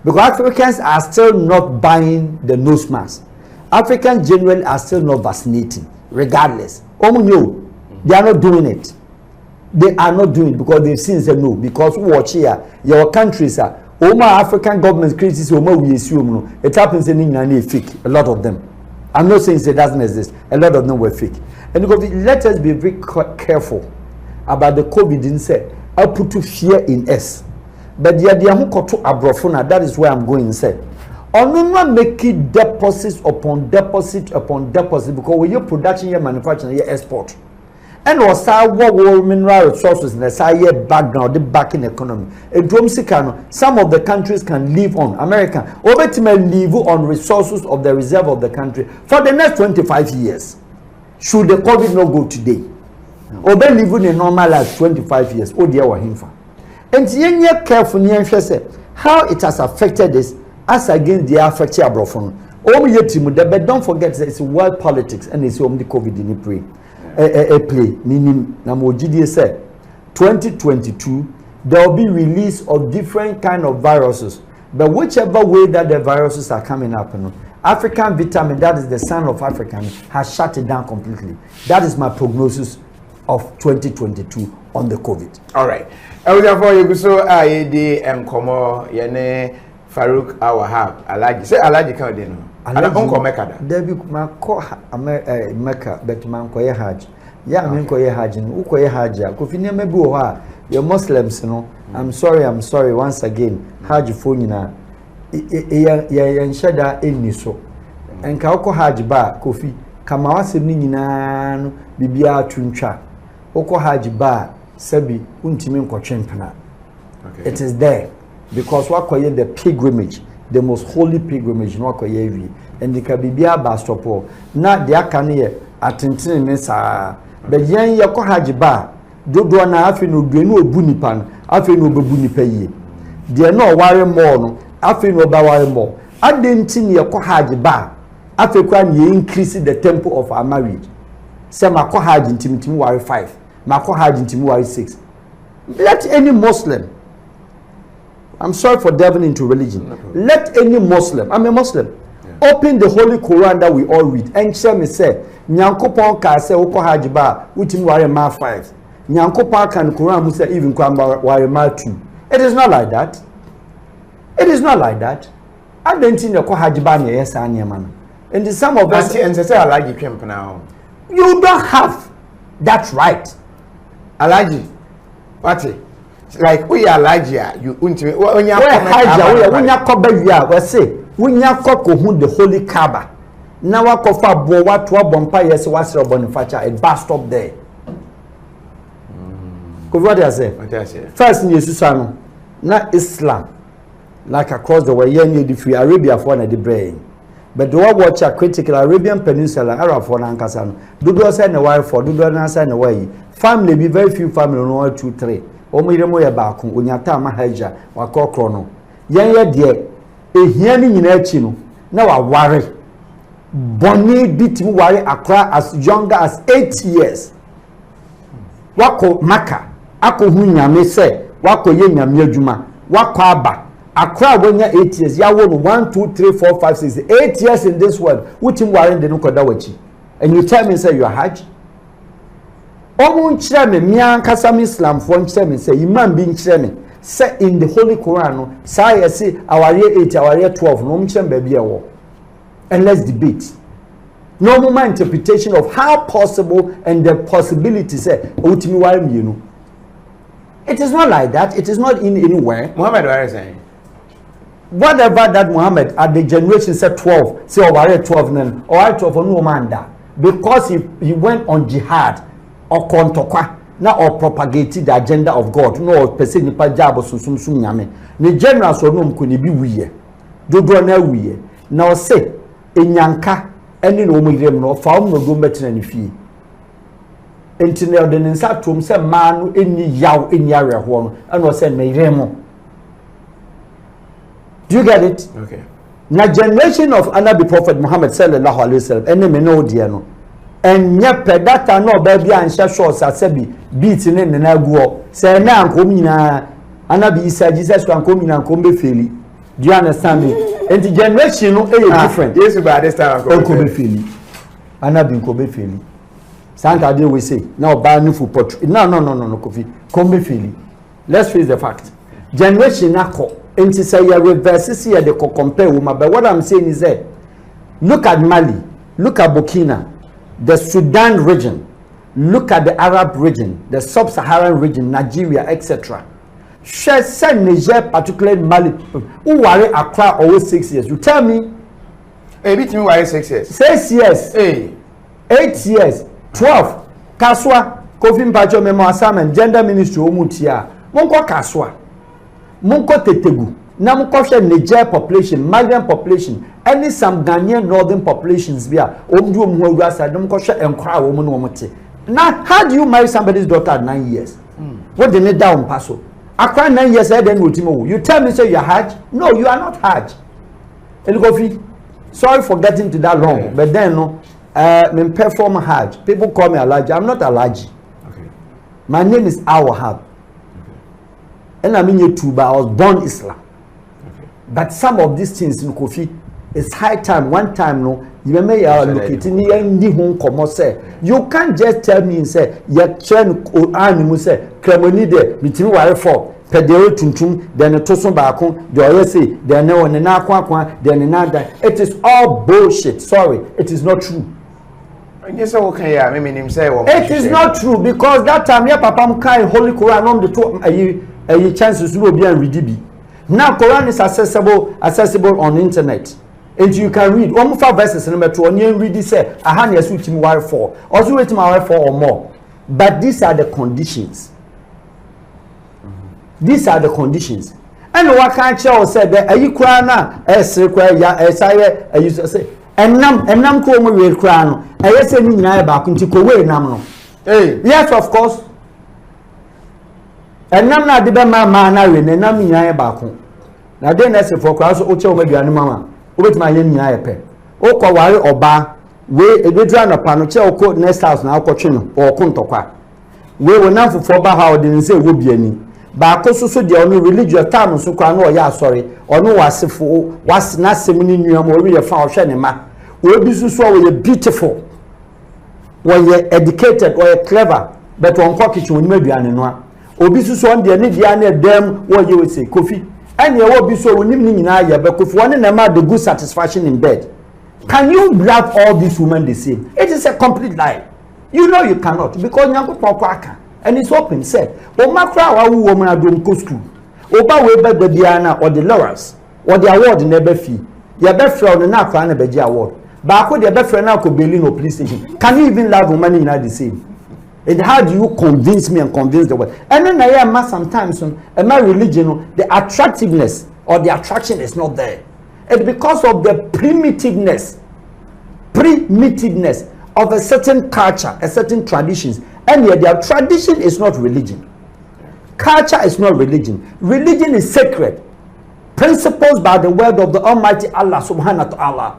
F: Because Africans are still not buying the nose mask. Africans generally are still not vaccinating, regardless. They are not doing it. They are not doing it because they've seen say no. Because watch here, your countries are African government crisis we assume no. It happens in fake. A lot of them. I'm not saying it doesn't exist. A lot of them were fake. And let us be very careful about the COVID and say I put to fear in us. But the idea who got to abrofuna, that is where I'm going say. Only make it deposits upon deposit upon deposit because when your production, your manufacturing, your export. and also war mineral resources in the side background, the backing economy. A drum some of the countries can live on. America, ultimately live on resources of the reserve of the country for the next 25 years. Should the COVID not go today? Obe living a normal life 25 years. Oh dear, Wahimfa. And you're careful, how it has affected this as against the affected Abrofon. But don't forget that it's world politics and it's only COVID in play. Meaning, Namojidi said 2022 there will be release of different kind of viruses. But whichever way that the viruses are coming up, African vitamin, that is the son of African, has shut it down completely. That is my prognosis of 2022 on the COVID.
H: All right. I was for you so IAD Komo Yene Farouk Al-Wahab. Alaji say Alaji kan dey no. Ala onko Mecca da.
F: Debi ma ko Mecca bet man ko ye Hajj. Ya men ko ye Hajj no. Ko ye Hajj. Ko fi neme bi wo ha. Your Muslims no. I'm sorry once again. Hajj fo nyina ya nshada enni so. Enka ko Hajj ba ko fi kama wasem ni nyina no bibia tuntwa. Oko Hajj ba Sebi untimi nkochempena. Okay. It is there because what koye the pilgrimage, the most holy pilgrimage no koye wi and the kabibia ba stopo na de aka ne atentene ne saa be yen ye ko Hajj ba dodo na afi no duenu obu nipa no afi no obebu nipa yie de na o ware mo no afi no ba ware mo adenti ne ye ko Hajj ba afi kwa ne increase the tempo of our marriage say ma ko Hajj ntimitimi ware 5 Mako Hajj intimu 6. Let any Muslim, I'm sorry for delving into religion. No, let any Muslim, I'm a Muslim, open the Holy Quran that we all read and share me say, Nyankopon ka say oko Hajj ba utimu ware ma 5. Nyankopon kan Quran mu say even kwa ware ma 2. It is not like that. It is not like that. I don't think oko Hajj ba na yes man. And some of us
H: and say Alaji twemp now.
F: You don't have that right.
H: Alaji, what? Like we are Alaji, you untime. When you
F: are we say when you the Holy Kaaba. Now I kofa bo what bompa yes was Bonifacia a bus stop there. What I say? First in Jesus na Islam like across the way near the free Arabia for the brain. But do I watch a critical Arabian Peninsula Arab for Nankasano? Do do send a wife for do not send away. Family be very few family no 1 2 3. Omo ya ba kun onyata ma haja wa kokro no. Yen ye de ehia ni nyina achi no na wa ware. Boni bitimi ware akra as younger as 8 years. Wako maka ako hu nyame se wako ye nyame adwuma wako aba akra wonya 8 years ya wo no 1 2 3 4 5 6 8 years in this world wutim ware de no koda wachi and you tell me say you are Hajj. Omo nkyere me mia nkasa Islam for nkyere me say imam bi nkyere me say in the Holy Quran no say yes aware 8 aware 12 no nkyere ba bia wo and let's debate no more interpretation of how possible and the possibility say utimi ware me no. It is not like that. It is not in anywhere.
H: Muhammad was saying
F: whatever that Muhammad at the generation said 12 say aware 12 then or 12 no man da because he went on jihad or kontokwa na or propagated the agenda of God no person nipa jabo sunsum nyame ne general so no mko ne bi wiye dodo na wiye na o say enyanka ene no mo yirem no fa no do metina ne fie entine de nsa tom say ma no eni yaw eni areho no and o say me yirem. Do you get it?
H: Okay.
F: Na generation of Anabi Prophet Muhammad sallallahu alaihi wasallam ene me no dia no enye pedata no ba bia anhye shorts asabi beat ne ne na guo say na ankom nyina Anabi Isa Jesus ankom nyina ankom be feli. Do you understand me? And the generation no different.
H: Yes, by this time
F: ankom be feli. Anabi ankom be feli. Santa dey we say now ba no for portrait. No Kofi kom be feli. Let's face the fact. Generation akọ enti say you reverse here the compare woman, but what I'm saying is that look at Mali, look at Burkina, the Sudan region, look at the Arab region, the sub-Saharan region, Nigeria, etc. Share send Niger, particularly Mali, who worry Accra over 6 years. You tell me,
H: hey, between 6 years,
F: 6 years,
H: hey,
F: 8 years, 12, Kaswa, Kofi mpacho memo assignment gender ministry omutia monko kaswa monko tetegu na monko hwe Niger population migrant population any some Ghanaian northern populations bia omdu omhu awura side monko hwe enkora wo mu no omote. Now how do you marry somebody's daughter at 9 years? What did it down paso? After 9 years then you tell me say you are Hajj? No, you are not Hajj. Kofi, sorry for getting to that long, but then no me perform Hajj. People call me Alaji. I'm not Alaji. Okay. My name is Al-Wahab. Okay. And I'm in YouTube. I was born Islam. Okay. But some of these things in Kofi, it's high time. One time, no, you may locating you can't just tell me and say, you're trying to animal say, Cremonide, between wire for. Pedero tuntum, then a toson bakon, the OSA, then no one and then another. It is all bullshit. Sorry, it is not true.
H: Yes, okay, I mean, him say,
F: it is not true because that time, your papa carry Holy Quran on the two a chances will be and read. Now, Quran is accessible on internet. And you can read 1 verses number 2 and you read this say, I hand you switch him wire 4, also wait him wire 4 or more. But these are the conditions. These are the conditions. And what can't you say that are you crying now? As require as I used to say, and nam come with crown. I say, back into Kowe Namno. Hey, yes, of course. And nam not the man, and nam in back. Now then, that's for cross Ocho maybe animal. With my yen pe. O Kawari or bar, we a good run upon a chair code next house now, coaching or Kuntokwa. We were now for 4 bar how didn't say would be any. But also the only religious time so can no ya sorry or no was not semini new or found shenema. Will be so you're beautiful when you're educated or you're clever, but on pocket when maybe an one. Obisu so on the Nidiana them what you would say, Kofi. And you will be so when you but if one and a the good satisfaction in bed. Can you grab all these women the same? It is a complete lie. You know you cannot because you're going and it's open said, "O macra woman are doing school. Oba we bet the Diana or the Lawrence or the award in the fee. Your best friend and not find a Beji award. But your best friend now could be in police station. Can you even love women in the same? And how do you convince me and convince the world? And then I am sometimes and my religion, the attractiveness or the attraction is not there. It's because of the primitiveness of a certain culture, a certain traditions. And yet their tradition is not religion. Culture is not religion. Religion is sacred. Principles by the word of the Almighty Allah subhanahu wa ta'ala.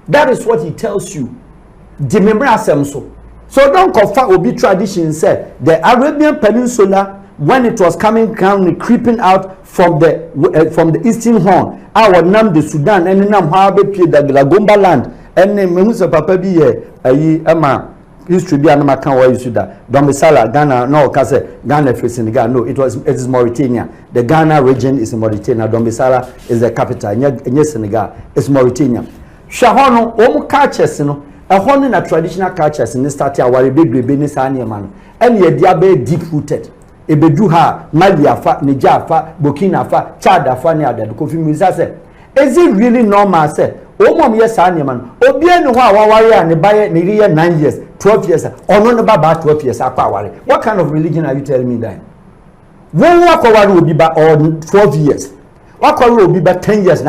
F: That is what he tells you. So don't confide obi tradition said the Arabian Peninsula when it was coming down creeping out from the eastern horn. Our nam the Sudan and nam Habe the Lagomba land and Memusa Papa be Emma. History be another can why you should that. Domisala, Ghana, no, Kase, Ghana face Senegal. No, it is Mauritania. The Ghana region is in Mauritania. Domisala is the capital. In Senegal, it's Mauritania. Shahono, cultures, you know, a honey na traditional cultures in this start here, where baby business man, and yet they are very deep rooted. Ebeduha, Mali afa, Niger afa, Burkina afa, Chad afa, near the Kofi Musa said, is it really normal? Said, oh, mom, yes, man. Obian, why and the buyer 9 years. 12 years, or no about 12 years. What kind of religion are you telling me then? When will be by 12 years? What will be by 10 years?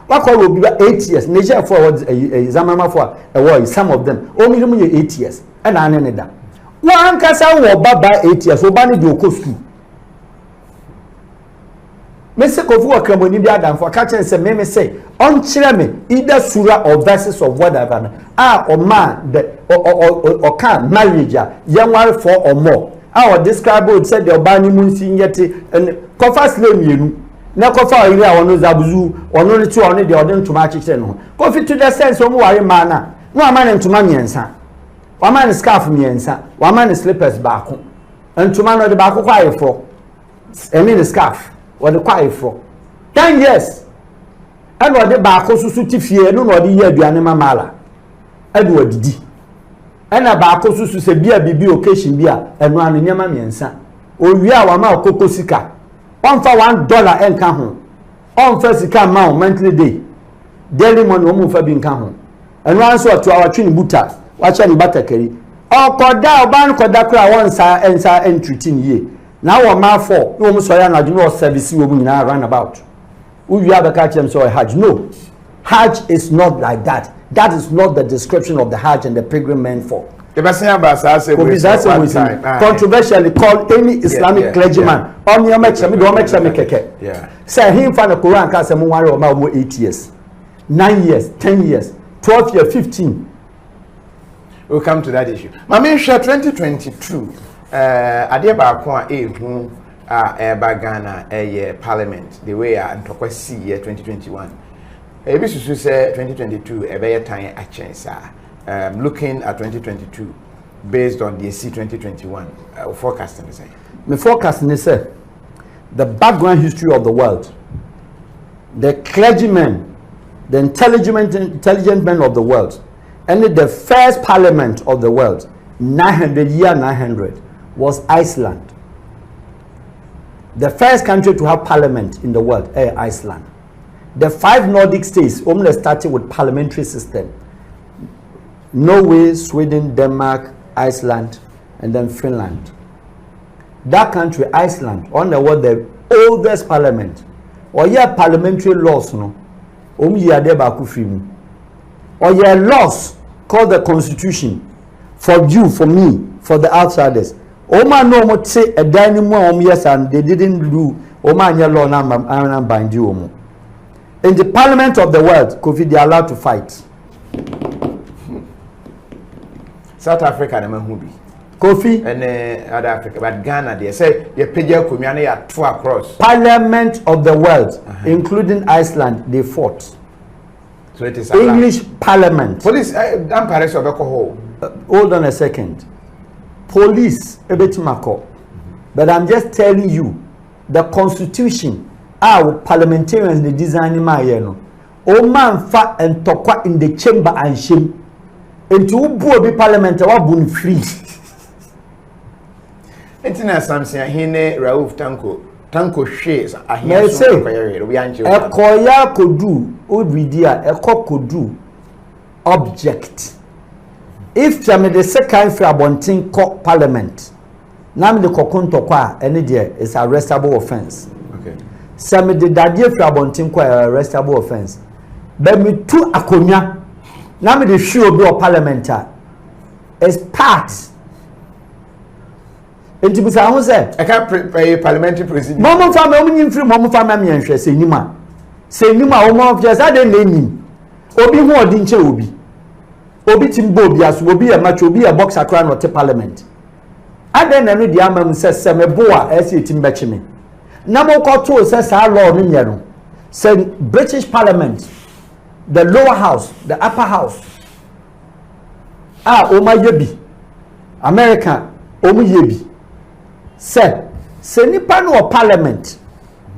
F: What will be by 8 years? Niger forward Zamama for a war, some of them only 8 years. And I need that. One can say, by 8 years, so banning your cost. Mr. Kofu Kremoni Biadan for catching say, me say, on me either surah or verses of whatever. Or man, or can marriage, young wife 4 or more. Our describe would say the Obani Munsin yet and Kofa Slim you. Now Kofa area or no Zabuzu or no 2 only the order to match it. Kofi to the sense of worry manner. No man into money and son. One man is scarf me and son. One man is slippers back. And to man of the back of quiet for. I mean the scarf. What the quiet for 10 years. And what the back also suit fear, no, the year be anima mala. Edward D. And a back also say beer be occasion beer and one in Yamami and son. Oh, we are one mouth cocoa sika. $1 for $1 and come home. On first come mount monthly day. Daily money woman for being come home. And one so to our chin butter, watch any butter carry. Okoda oban koda kura wonsa ensa entreating ye. Now one man for no so ya na do service we nyina run about. Who you have a catch them so Hajj? No. Hajj is not like that. That is not the description of the Hajj and the pilgrim meant for. Controversially called any Islamic clergyman. On your match, say him from the Quran can say more 8 years, 9 years, 10 years, 12 years, 15.
H: We'll come to that issue. Mami share 2022. Adia ba kwa hu Ghana parliament the way ntokwa see year 2021. Ebi susu say 2022 ebe time a chance. Looking at 2022 based on the AC 2021 forecasting is
F: my forecasting is the background history of the world, the clergymen, the intelligent men of the world, and the first parliament of the world 900 was Iceland. The first country to have parliament in the world, Iceland. The 5 Nordic states only started with parliamentary system. Norway, Sweden, Denmark, Iceland, and then Finland. That country, Iceland, on the world, the oldest parliament. Or yeah, parliamentary laws, no. Or yeah, laws called the constitution for you, for me, for the outsiders. Oma no mo say a dining yes, and they didn't do Oma nya law and bind you. In the parliament of the world, KOFI, they are allowed to fight.
H: South Africa na mahubi
F: KOFI
H: and other Africa, but Ghana they say you pay your community at 2 across
F: parliament of the world, including Iceland, they fought.
H: So it is
F: English parliament.
H: Police Paris of alcohol.
F: Hold on a second. Police ebetimako. But I'm just telling you the constitution our parliamentarians the design my no. O man fa and tokwa in the chamber and shame. Into ubu be parliament wa bun free.
H: Entina samsia hine Rauf Tanko shares a
F: here so ekoya kodu obidia ekokodu object. If you the second for abontin court parliament, nam the kokunto kwa any there is arrestable offense.
H: Okay.
F: Some the dadie for abontin kwa arrestable offense. But me two akonya. Now the show be a parliamentar is part. And to be say,
H: I can't prepare parliamentary president.
F: Mama family free Mama family and say Nima. Say Nima of just I didn't name Obi who didn't che Obi. Obi Timbo as will be a match will be a boxer crown or parliament. I then know the amam says Semeboa as it in Betchime. Namo Koto says our law in Yano. Say British Parliament. The lower house, the upper house. Oma yebi. America, Oma yebi. Say nipa no parliament.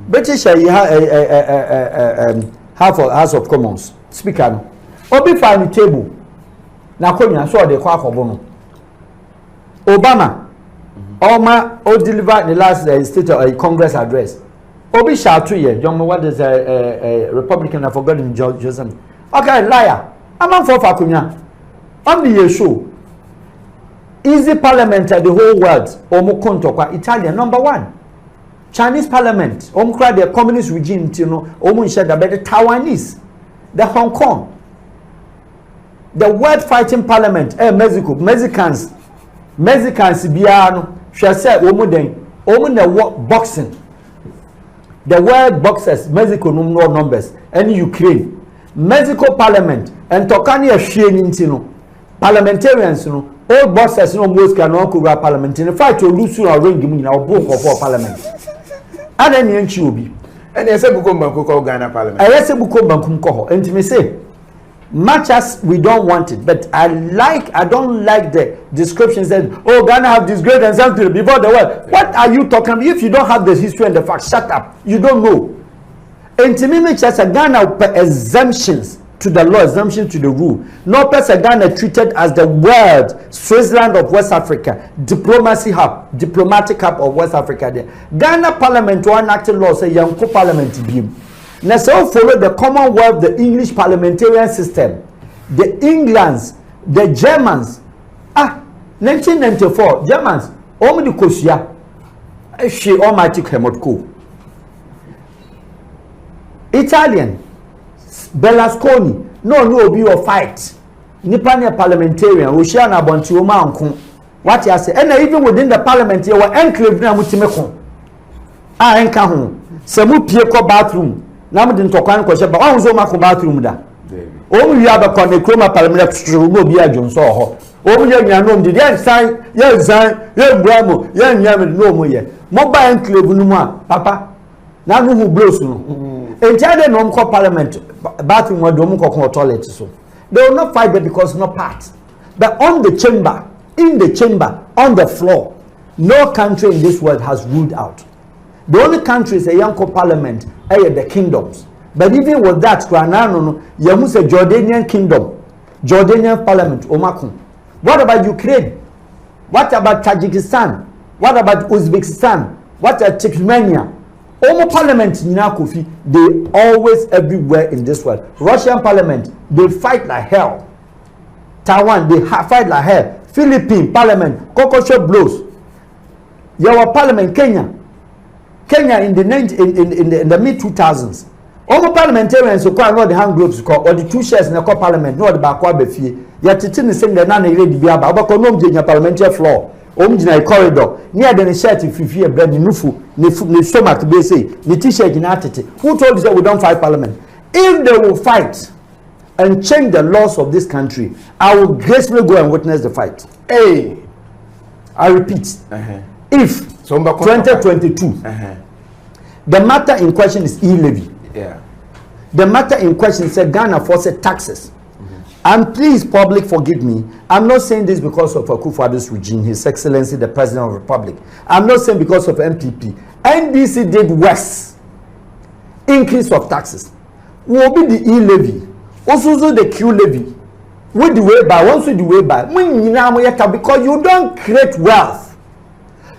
F: British House of Commons. Speaker no. Obi find the table. Na konya so de kwa akobo no. Obama. Oma o deliver the last state of Congress address. Obi shout to you, John, what is a Republican? I forgot him, Joseph. Okay, liar. I'm on for Fakunya. On the show. Easy parliament at the whole world. Omokonto Italian #1. Chinese parliament. Omkra the communist regime, you know, Omunshada, but the Taiwanese, the Hong Kong, the world fighting parliament. Mexico, Mexicans, Biano, shall say Omuden, Omun boxing. The world boxers, Mexico no numbers, and Ukraine, Mexico parliament, and Tokani a Shane, parliamentarians, all boxers no most can no cover parliament. In fact, you lose your ring in our book of parliament. And then you chubi.
H: And I said, Bukombanko Ghana parliament.
F: I said, Bukombanko, and to me say, much as we don't want it, but I don't like the description said, oh, Ghana have this great and something before the world. What are you talking about? If you don't have the history and the facts, shut up. You don't know. And to me, just a Ghana exemptions to the law, exemption to the rule. No person Ghana treated as the world, Switzerland of West Africa, diplomatic hub of West Africa. There. Ghana Parliament one acting law say young parliament beam. Now, so follow the Commonwealth, the English parliamentarian system, the Englands, the Germans. 1994 Germans omu di kosia she almighty Hemotko. Italian Berlusconi no obi or fight nipa ne parliamentarian we share na bonti o ma nko what you say and even within the parliament you were enclave na mutime ko a enka ho se mu pie ko bathroom na mu de ntokwan ko sheba wa zo ma ko bathroom da o mu wi abakọ ne kroma parliament no obi adwonso ho o mu ye nyanom de ye san ye bramo ye nyam no mu ye mobile enclave no mu a papa na no hu blows no entiade no ko parliament bathroom wa do mu ko toilet so they will not fight there because no part but on the chamber in the chamber on the floor no country in this world has ruled out. The only country is a young parliament the kingdoms but even with that no yamu say Jordanian kingdom Jordanian parliament omakun. What about Ukraine? What about Tajikistan? What about Uzbekistan? What about Turkmenia? Omo parliament nina Kofi, they always everywhere in this world. Russian parliament, they fight like hell. Taiwan, they fight like hell. Philippine parliament, cockroach blows. Your parliament, Kenya in the mid 2000s. Omo parliamentarians who call the hand groups or the two shares in the parliament, no the backwa befie. Yet it's in the same that none really be about no parliamentary floor. Omjina corridor near the shirt if you bread nufu ni stomach be say ni t-shirt in attitude. Who told you that we don't fight parliament? If they will fight and change the laws of this country, I will gracefully go and witness the fight. Hey, I repeat, if 2022 the matter in question is e-levy, the matter in question is Ghana forced taxes. And please, public, forgive me. I'm not saying this because of Akufo-Addo's regime, His Excellency, the President of the Republic. I'm not saying because of MPP. NDC did worse. Increase of taxes. Will be the e-levy. Also the Q levy. With the way by, once with the way by. Because you don't create wealth.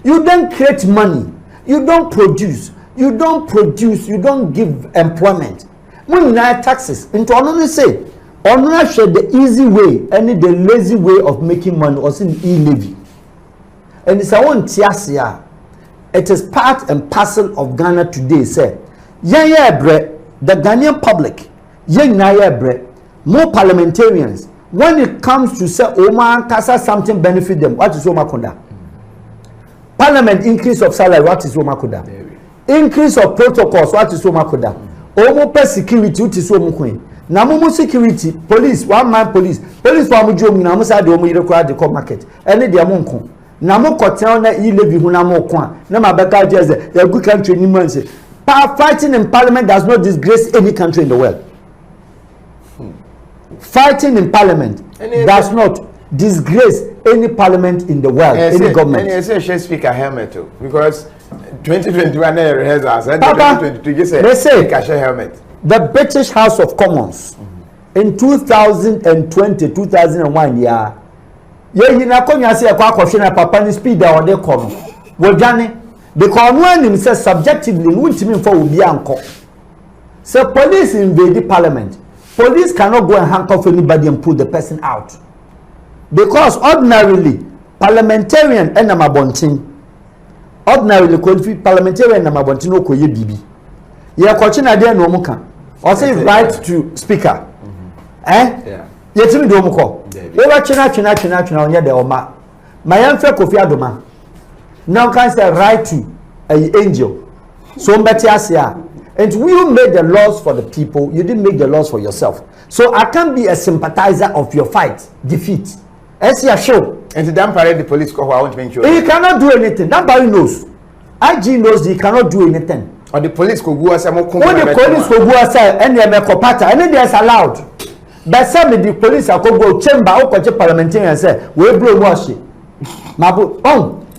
F: You don't create money. You don't produce. You don't give employment. When you have taxes, into another say, or not share the easy way and the lazy way of making money or in e-levy. And it's our own tiasia. It is part and parcel of Ghana today, say. The Ghanaian public, more parliamentarians, when it comes to say Oma Kasa something benefit them, what is Oma Konda? Parliament increase of salary, what is Oma Konda? Increase of protocols, what is Oma Konda? Omo security, what is Oma Queen? Namumu security, police, one man police for Mujomi, Namusa, the Omo required the market, and the Amonko. Namu Kotel, e-levy, Hunamo Kwan, Namabaka Jazz, a good country in Muncie. Fighting in parliament does not disgrace any country in the world. Fighting in parliament does not disgrace any parliament in the world, any government.
H: And you say speaker helmet too, because 2021 rehearsals and 2022 you say helmet.
F: The British House of Commons in 2020, 2001 yeah. You na konya say kwa question na papa ni speed da ode kono. Wodwane because when him say subjectively wuntimi for obi anko. Say police invade the parliament. Police cannot go and handcuff anybody and pull the person out. Because ordinarily parliamentarian and amabontin ordinarily qualified parliamentarian and amabontin no koye bibi. Ye kochina dey no muka. Or say right to speaker. Yeah. Yetimi do muko. Ewa china onye de oma. Mayamfe Kofi Adoma. Now can say right to an angel. So mbeti asia. And you made the laws for the people. You didn't make the laws for yourself. So I can't be a sympathizer of your fight, defeat. Esia show. And the damn parade the police call I want to make sure. He cannot do anything. That boy knows. IG knows he cannot do anything. Or the police could go as a more. When the police could go as and they make a pattern, and then there's allowed. But some of the police are going to go chamber or coach parliamentarian and say, we blow wash it. Mabu,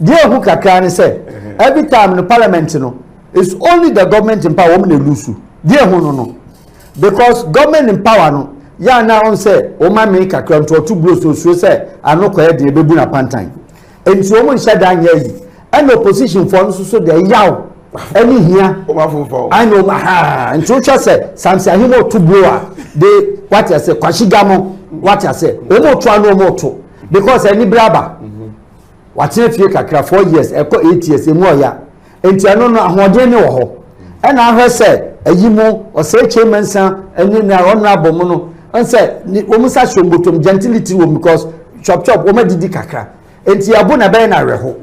F: dear who can say, every time in the parliament, you know, it's only the government in power women lose. Dear who no. Because government in power, no, ya now say, oh my make a crown to 2 blows to say, I know quite the baby na pantine. And so woman said, and opposition forms so they yow. Any here, I know, and so said, Samson, he more 2 blower. They what I say, Kwashigamo, what I say, no more to because any braba, watena fie kakra 4 years eko 8 years emu oya enti ano no ahoden ne wo ho ena ahwe se ayimo ose chairmansan eni na honorable mu no onse wo musa shombotom gentility wo because chop wo madidi kakra enti abo na be na reho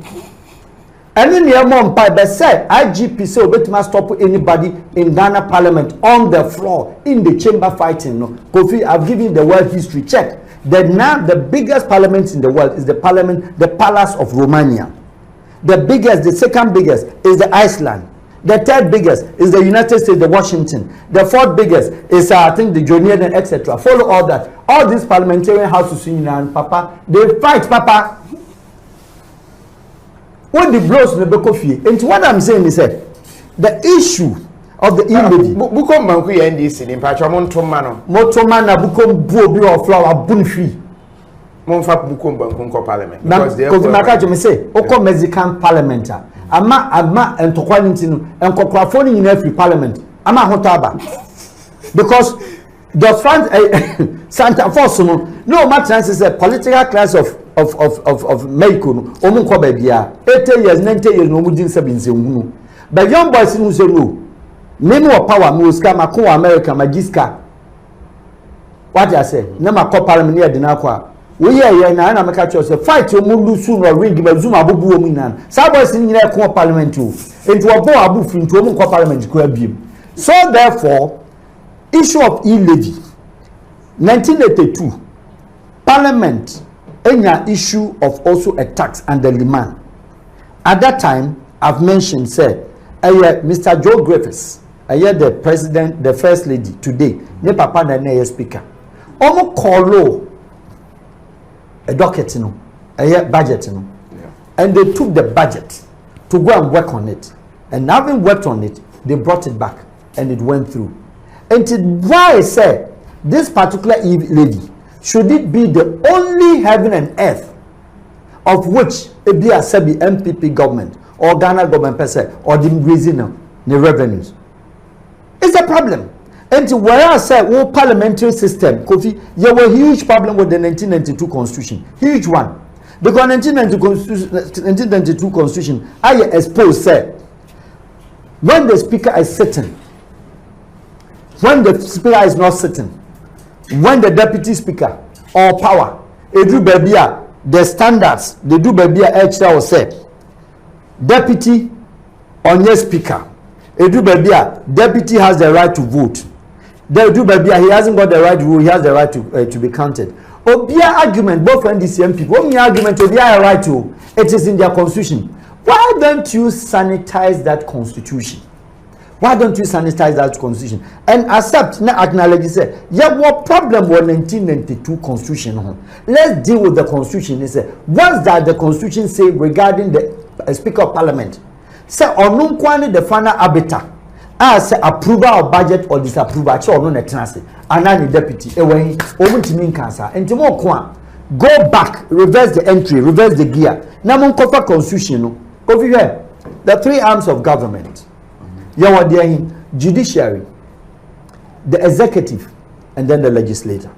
F: eni ne mo mpa be say IGP say obetuma stop anybody in Ghana parliament on the floor in the chamber fighting no Kofi, I've given the world history check that now the biggest parliament in the world is the palace of Romania. The biggest, the second biggest is the Iceland. The third biggest is the United States, the Washington. The fourth biggest is I think the Jordanian, etc. Follow all that. All these parliamentarian houses in and Papa, they fight, Papa. When the blows in the Kofi, and what I'm saying is that the issue of the e-levy.
H: Bukom banku ya NDC ni mpacho montomano.
F: Motomana bukom buobi or flower bunfi.
H: Monfa bukom banku ko parliament.
F: Because they are me say, oko Mexican parliament. Ama entokwanti no enkokrafo ni every parliament. Ama hotaba. Because the front Santa Force no matter is a political class of Mexico no omu ko ba bia 80 years 90 years no mu din 7 hunu. But young boys who say no. Name of power, Muska, Mako, America, Magiska. What I say? Nama call parliament near Dinaqua. We are now, and I'm a catcher. Fight your Mulu soon or ring, but Zuma Bubu Minan. Sabas in their core parliament too. Into a boa boof into a core parliament grab him. So, therefore, issue of e-levy 1982, parliament, any issue of also a tax and the demand. At that time, I've mentioned, said, Mr. Joe Griffiths. I hear the president, the first lady today, ne papa na ne speaker. Omo call a docket no, I hear budget no. And they took the budget to go and work on it. And having worked on it, they brought it back and it went through. And why I say this particular lady, should it be the only heaven and earth of which it be a Sebi MPP government or Ghana government per se or the reason the revenues? It's a problem. And where I say, oh, parliamentary system, Kofi, there was a huge problem with the 1992 constitution. Huge one. Because 1992 constitution, I expose, say, when the speaker is sitting, when the speaker is not sitting, when the deputy speaker or power, they do baby, the standards, they do baby extra or say, deputy on your speaker. Deputy has the right to vote. They do baby, he hasn't got the right to vote, he has the right to be counted. Obia argument, both NDC and people, only argument Obia right to, it is in their constitution. Why don't you sanitize that constitution? Why don't you sanitize that constitution? And accept, now acknowledge, say, yeah, what problem was 1992 constitution? Let's deal with the constitution. They say, what's that the constitution say regarding the Speaker of Parliament? Say onum kwani the final arbiter as approval of budget or disapproval che ono netenase anani deputy ewen omuntimi nkansa entimo kwa go back, reverse the entry, reverse the gear. Na mon kofa constitution no kofi here the three arms of government yawa there judiciary, the executive, and then the legislature.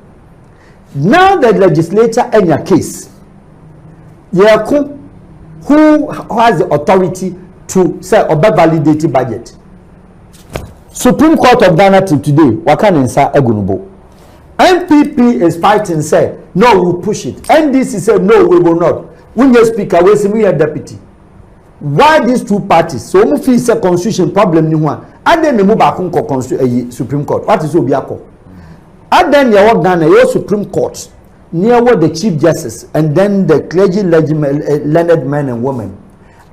F: Now the legislature in your case who has the authority to say obe validate budget. Supreme Court of Ghana till today, Wakaninsa Egunubo. MPP is fighting, say, no, we'll push it. NDC said, no, we will not. We need speaker, we see a deputy. Why these two parties? So we feel a constitution problem ni one. And then they move back on Supreme Court. What is Obiako? And then you walk down your Supreme Court near what the Chief Justice and then the clergy, learned men and women.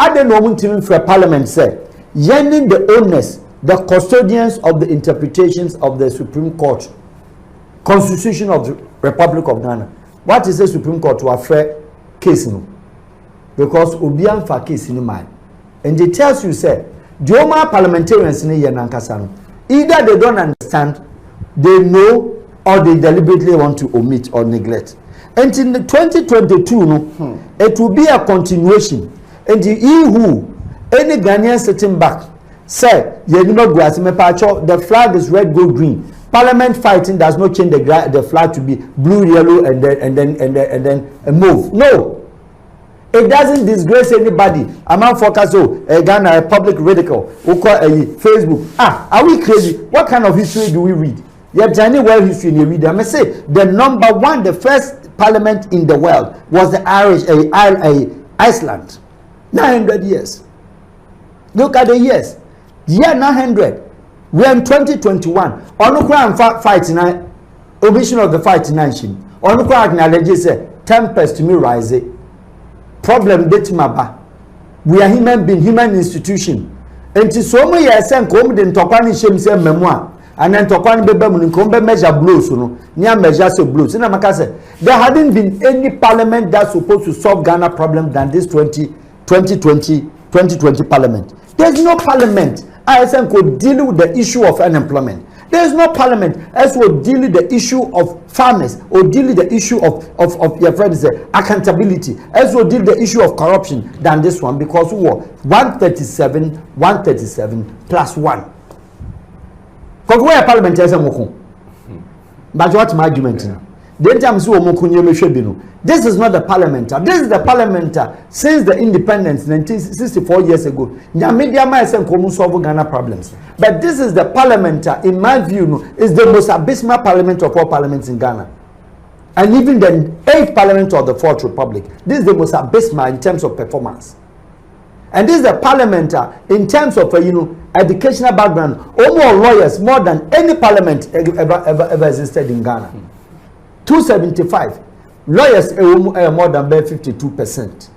F: And then no team for Parliament said, yending the owners, the custodians of the interpretations of the Supreme Court, Constitution of the Republic of Ghana. What is the Supreme Court to a fair case? No? Because Obian for case in mind. And it tells you, say, the Oma parliamentarians in Yanankasano, either they don't understand, they know, or they deliberately want to omit or neglect. And in the 2022, no, it will be a continuation. And the EU, any Ghanaian sitting back, say, the flag is red, gold, green. Parliament fighting does not change the flag to be blue, yellow, and then move. No. It doesn't disgrace anybody. Among focus, Ghana, a public radical, Facebook. Are we crazy? What kind of history do we read? Yet, any world history you read. I must say, the first parliament in the world was the Iceland. 900 years. Look at the years. Year 900. We are in 2021. On fight tonight. Omission of the fight nation. On the acknowledge say tempest to me rise. Problem date maba. We are human being, human institution. And to so many years and come the Tokani Shem say memoir. And then Tokani Bebem come measure blows, near measures of blows. And there hadn't been any parliament that's supposed to solve Ghana problem than this 2020 parliament. There's no parliament ISM could deal with the issue of unemployment. There's no parliament as will deal with the issue of farmers or deal with the issue of your friends accountability, as will deal with the issue of corruption than this one, because we were 137 plus 1. Because where parliament is but what's my argument? This is not the parliament. This is the parliament since the independence 1964 years ago. Solve Ghana problems. But this is the parliament, in my view, is the most abysmal parliament of all parliaments in Ghana. And even the 8th parliament of the 4th republic. This is the most abysmal in terms of performance. And this is the parliament in terms of educational background, or more lawyers, more than any parliament ever existed in Ghana. 275 lawyers more than 52%.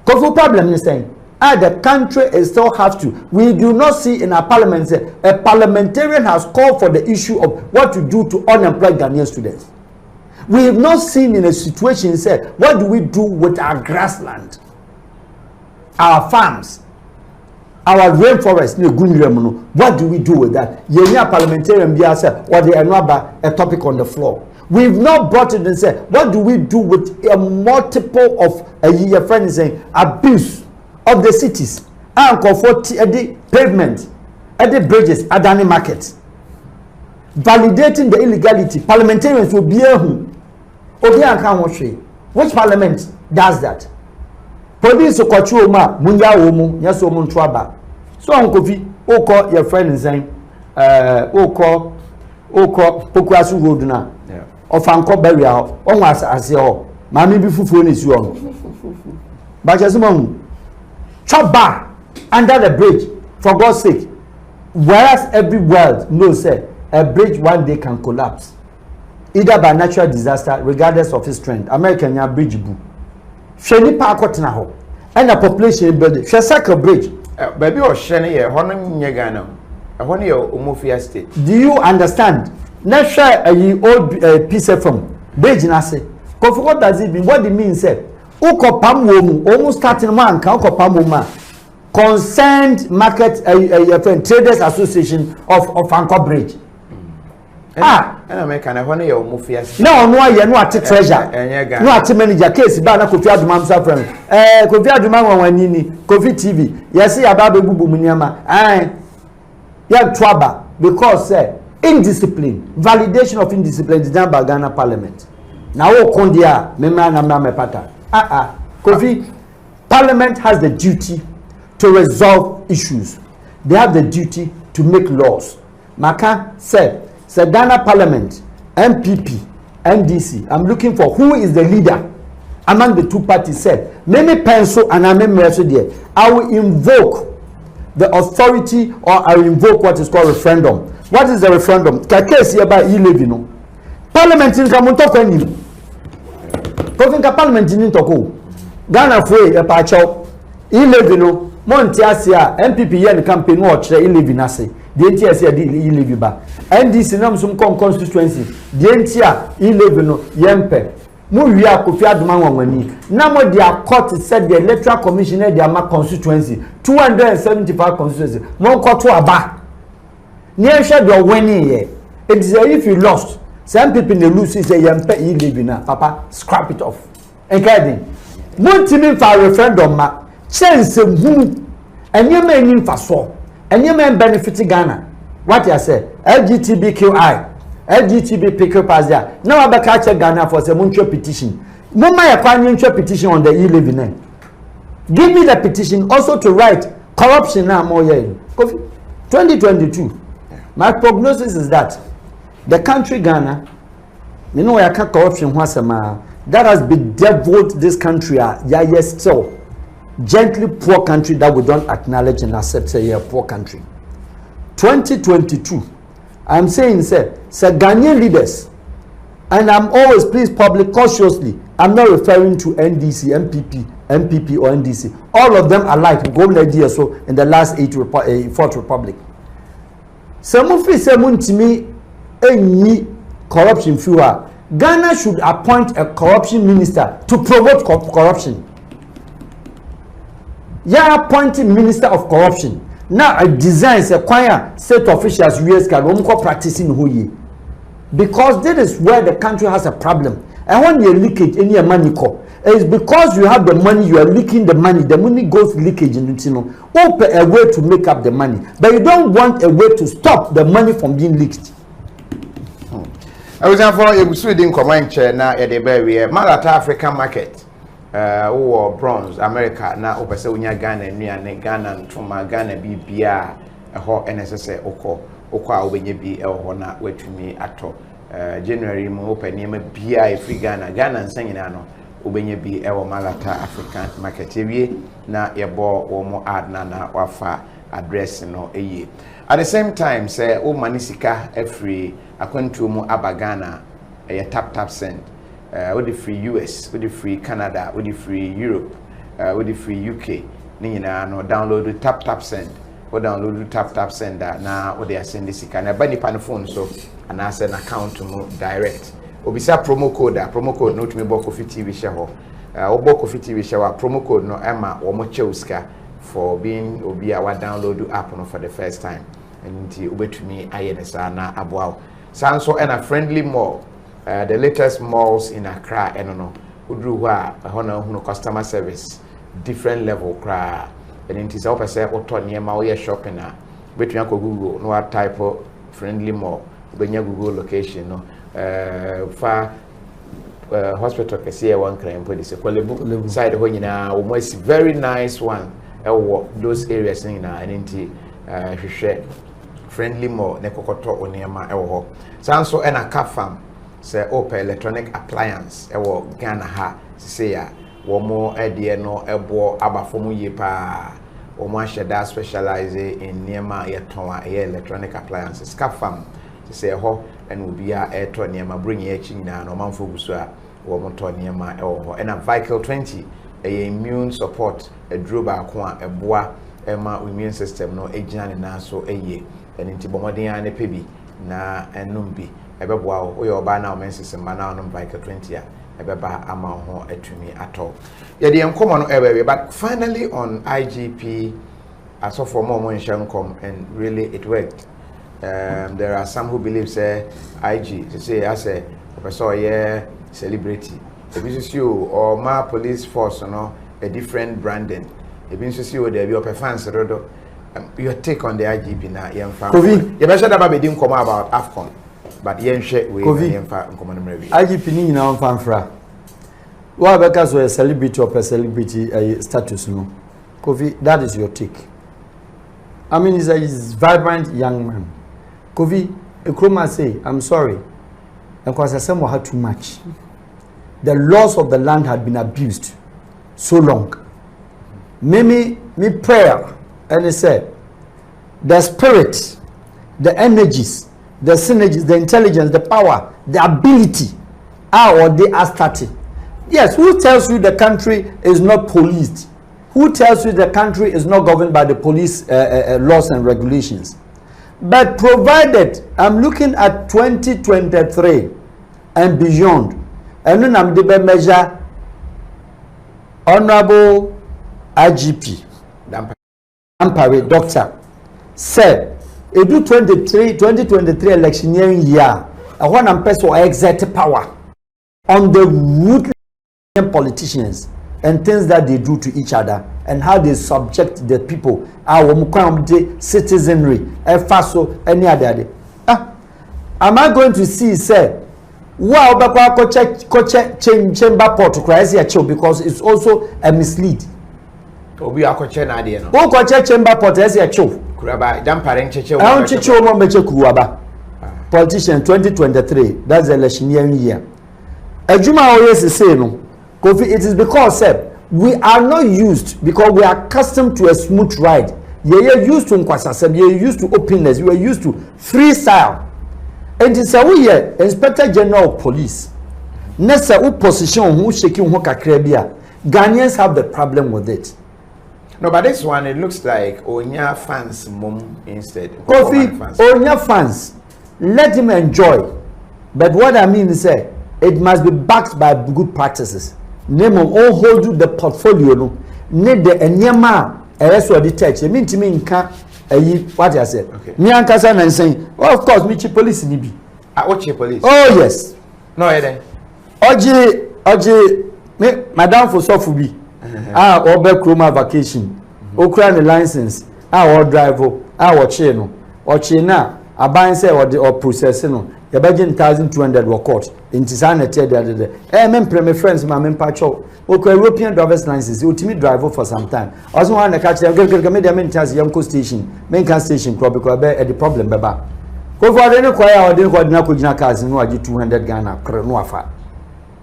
F: KOFI problem is saying, the country is still have to. We do not see in our parliament say a parliamentarian has called for the issue of what to do to unemployed Ghanaian students. We have not seen in a situation say, what do we do with our grassland, our farms, our rainforest? What do we do with that? Yenya parliamentarian be said, or they are not a topic on the floor. We've not brought it and said, what do we do with a multiple of your friends saying abuse of the cities and comfort at the pavement, at the bridges, at the markets, validating the illegality? Parliamentarians will be able. Which parliament does that? Police or Kochuma, Munya Omu, Yaso Muntraba. So Uncle Oko, your friend is saying, Oko Pokwasu Roduna. Of Uncle Burial, almost as your mammy before is wrong. But as a mom, chop bar under the bridge, for God's sake. Whereas every world knows a bridge one day can collapse, either by natural disaster, regardless of its strength. American bridge boo. Sheni Parkotnaho, and a population building. Shasaka bridge.
H: Baby or Shani, a honor Yagano, a honey or Umofia state.
F: Do you understand? Now share a old piece from bridge nase. What does it mean? What it means? Uko pamu almost starting man can pamuma concerned market traders association of Anchor Bridge.
H: And I make an honey or Mufia.
F: No, you know at treasure. No at manager case, but I could have Mam's friend. Could have Mamma KOFI TV. Yes, see about Bubu Munyama. Yeah, trouble because indiscipline, validation of indiscipline is done by Ghana Parliament. Now, Kondia, Memana KOFI, Parliament has the duty to resolve issues. They have the duty to make laws. Maka said, Ghana Parliament, MPP, NDC. I'm looking for who is the leader among the two parties. Said, Meme pencil and I will invoke the authority, or I will invoke what is called referendum. What is the referendum? Kakesi about e-levy. Parliament in Kamuntoko. Kofinka Parliament in Toko. Ghana Free a pacho. E-levy no. Montiasia, MPP yen campaign watch the e-levy nase. The NTS e-levy ba. NDC nam some constituency. The NTS e-levy no yempe. Muria Kofi Aduma Wangani. Now their court said the electoral commissioner their constituency 275 constituency. One court to aba. Near shed your winning here. It is if you lost. Some people they lose say yempe e-levy na. Papa scrap it off. Enkadi. Multimin for referendum ma. Chance who and you may need for so. And you may benefit Ghana. What you say? LGBTQI. LGTB pick up as there. Now I catch Ghana for some mutual petition. Mama Yakwanyenche petition on the e-living. Give me the petition also to write corruption now more year. 2022. My prognosis is that the country Ghana, you know, I can't corruption that has bedeviled this country. Yes, still gently poor country that we don't acknowledge and accept say a poor country. 2022. I'm saying say Ghanaian leaders, and I'm always please public cautiously. I'm not referring to NDC, MPP or NDC. All of them alike go so in the last 4th Republic. Some free someone to me any corruption fewer. Ghana should appoint a corruption minister to promote corruption. Yeah, appointing minister of corruption. Now I design a choir state officials US can practicing who ye. Because this is where the country has a problem. And when you leakage any money it's because you have the money, you are leaking the money goes leakage in it, open a way to make up the money. But you don't want a way to stop the money from being leaked.
H: I was for a Sweden command chair now at the Berry, Malata African market, or bronze, America, now Opasunia Ghana, Ghana, Truma Ghana, BBR, a hot NSS, Oka, when you be a honor, wait to me at all. January, mo open name BI free Ghana and singing ano ubenye bi ewo Malata African market ewie na yebo wo mo ad na wafa address no eye. At the same time say o manisika every akwantu mu abagana e tap send with the free US, with the free Canada, with the free Europe, with the free UK ni nyina no download the tap send. Or download the tap send na what they are sending sika na ba nipa no phone so and I send account to direct. Obisa promo code no to me KOFI TV share ho. KOFI TV share promo code no Emma or mo cheuska for being obi a wa download the app no for the first time. And ubetumi ayenesa na aboa. Sanso and a friendly mall. The latest malls in Accra and no udru wa hono customer service different level kra. And it is up say auto niema we shopping na between Google no type of friendly mall. Benya Google location no hospital kese one crime police Kwalebu side ho nyina almost very nice one those areas na and hwehwe friendly mall ne kokoto oniema ho sanso na kafam say open electronic appliance Ghana ha say ya wo mo edie no ebo abafomu ye pa wo mo ahye specialize in niema yeton electronic appliances kafam say ho and will be a to niema bring ye china no manfo guso a wo mo to niema ho and a vehicle 20 a immune support a droba ko a eboa ema immune system no ejina na so eye and nti bomoden ya ne pebi na enum bi ebeboa wo ye oba na o mensis ma na no vehicle 20 a ebeba ama ho atumi ato ye de enkomo no ebewe but finally on IGP as of for more nkom and really it worked. There are some who believe say IG to say as a person yeah celebrity. If you see you or my police force a different branding. If you see you there be your fans your take on the IGP na young fan. You mentioned about being come about AFCON, but yen share we IGP
F: ni na fan fra. Why because we a celebrity or a celebrity status no. KOFI, that is your take. I mean he's a vibrant young man. KOFI, Nkrumah say, I'm sorry, because Asemo had too much. The laws of the land had been abused so long. Me prayer, and he said, the spirit, the energies, the synergies, the intelligence, the power, the ability are or they are starting. Yes, who tells you the country is not policed? Who tells you the country is not governed by the police laws and regulations? But provided I'm looking at 2023 and beyond, and then I'm the measure Honorable IGP Dampare Doctor said, "If do 2023 electioneering year, I want to person exert power on the ruthless politicians and things that they do to each other and how they subject the people, our citizenry, FASO, any other. Am I going to see, say, Wow, but check chamber port cries here because it's also a mislead.
H: Obi akoche na ade no.
F: Wo ko check chamber port as here chow.
H: Kuraba jampare ncheche wo.
F: Ahun cheche wo meche kuruaba. Politician 2023, that's the election year. Ejuma always say no. Kofi, it is because we are not used because we are accustomed to a smooth ride. You're used to nkwasasem, you're used to openness, you are used to freestyle. And it's a we Inspector General of Police. Nessa u position who shaking who kakrebia. Ghanaians have the problem with it.
H: No, but this one it looks like Onya fans mom instead.
F: Kofi, Onya fans, let him enjoy. But what I mean is it must be backed by good practices. Name on all hold the portfolio no. Need the enyama so the text. I mean to me what I said.
H: Okay.
F: Me and Kasa and saying, well, of course, me police ni bi.
H: What police?
F: Oh yes.
H: No, then.
F: Oji, me madam for sofubi. Obe Chroma vacation. Okra the license. Or driver. Oche no. Oche na. Aban say or process no. You budget 1,200 were court. In Tisana tell the men premier friends, my men patrol. Okay, European driver's license. You ultimate driver for some time. Also want to catch them. Get them in Young station, main car station club because at the problem, baba. Go for any choir or didn't go na kujina cars no aji 200 Ghana no afa.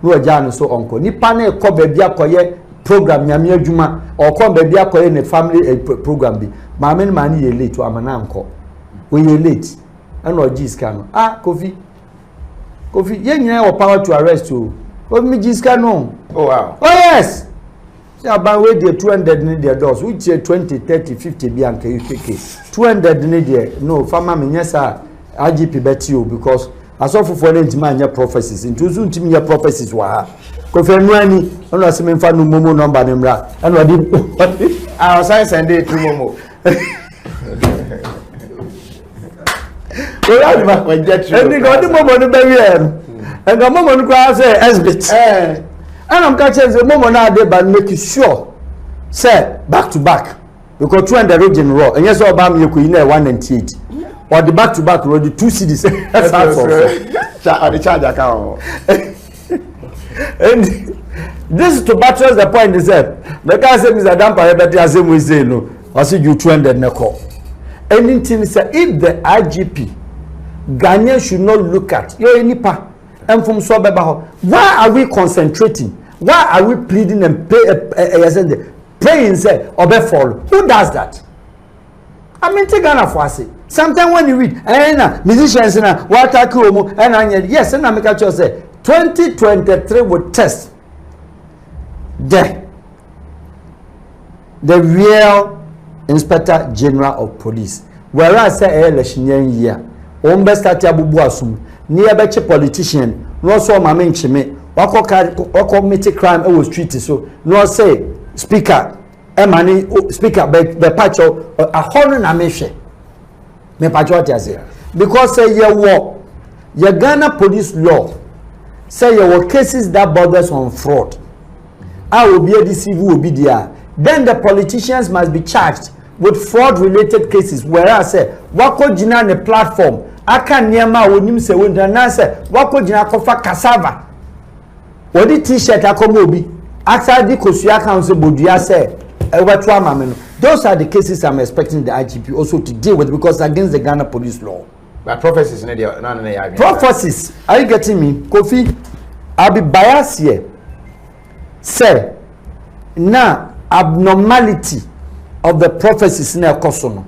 F: No ajano so uncle. Ni pane ko baby akoye program nyame adwuma or ko baby akoye ne family program bi. Ma men mani ye late to amana anko. We ye late. And or Giscano. Kofi, you know power to arrest you. What me Giscano?
H: Oh, wow.
F: Oh, yes. See about where the 200 need their doors, which 20, 30, 50 Bianca, you take 200 need there. No, farmer, yes, IGP bet you because I saw for your prophecies. Into soon to me, your prophecies were. Kofi, no, I'm not saying for no momo number, and what did
H: I was send it to Momo.
F: And the moment and the moment I say exhibit. And I'm catching the moment now there but make sure say back to back because 200 road in row and yes all bam you could 198 or the back to back road the 2 cities that's how the charge account. And this is to buttress the point is that the guy said Mr. Dampa but the same we say no I see you 200 neko anything say if the IGP Ghanaians should not look at your nipa and from so why are we concentrating? Why are we pleading and praying say obe fall? Who does that? I mean take Ghana for say. Sometimes when you read musicians na what and yes and I make sure say 2023 will test the real Inspector General of Police. Whereas say election year Ombe start abubu asum ni ebeche politician no so ma menchime wako commit crime e street so no say speaker emani speaker be pacho a hono na mehwe me pacho what say because say your Ghana police law say your cases that borders on fraud will be a deceive will be there then the politicians must be charged with fraud related cases whereas say wako jina ne platform aka niema wonim se wonda na se wako jina kofa cassava wodi t-shirt akomo obi asa di kosua kan se bodua se ewetu amame no those are the cases I'm expecting the IGP also to deal with because against the Ghana police law.
H: But prophecies no dey
F: prophecies are you getting me Kofi I'll be biased here say na abnormality of the prophecies in a kosono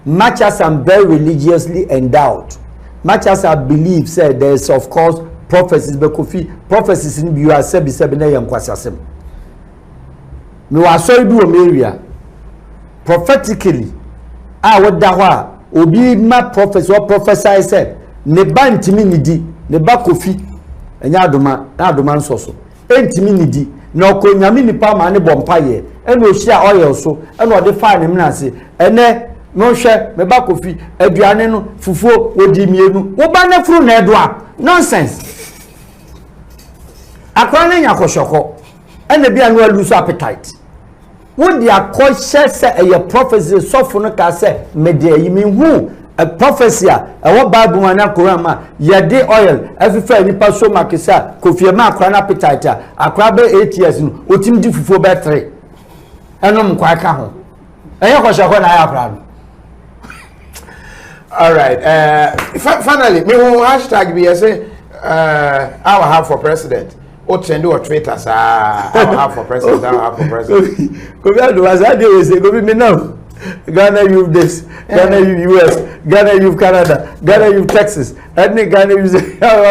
F: much as I'm very religiously endowed much as I believe say there is of course prophecies but Kofi prophecies in you are sebi na yankwasasem me wa sorry bi o area prophetically what da ho obi ma prophecy or prophesy say ne ba ntimi nidi ne ba Kofi enya adoma nsoso entimi nidi na okonyame nipa ma ne bompa ye ena ohia oil so ena ode fa ne mnase ene no hwe me ba Kofi aduane no fufuo odi mienu wo ba na furu na edo a nonsense akwa na nya koshoko ena bia no lose appetite wo dia ko hye se eye prophecy sofo no ka se me de yi me hu a prophecy a what Bible man na Quran ye dey oil every fair nipa so makisa Kofi ma akra na appetite akra be 8 years no otim di fufuo be 3 enom kwa ka ho eye ko shako na ya akra.
H: All right, finally me who hashtag be say our have for president or send or Twitter sa our have for president, our have for president.
F: Kofi do as I dey say Kofi me now Ghana youth this, Ghana youth US, Ghana youth Canada, Ghana youth Texas, ethnic Ghana youth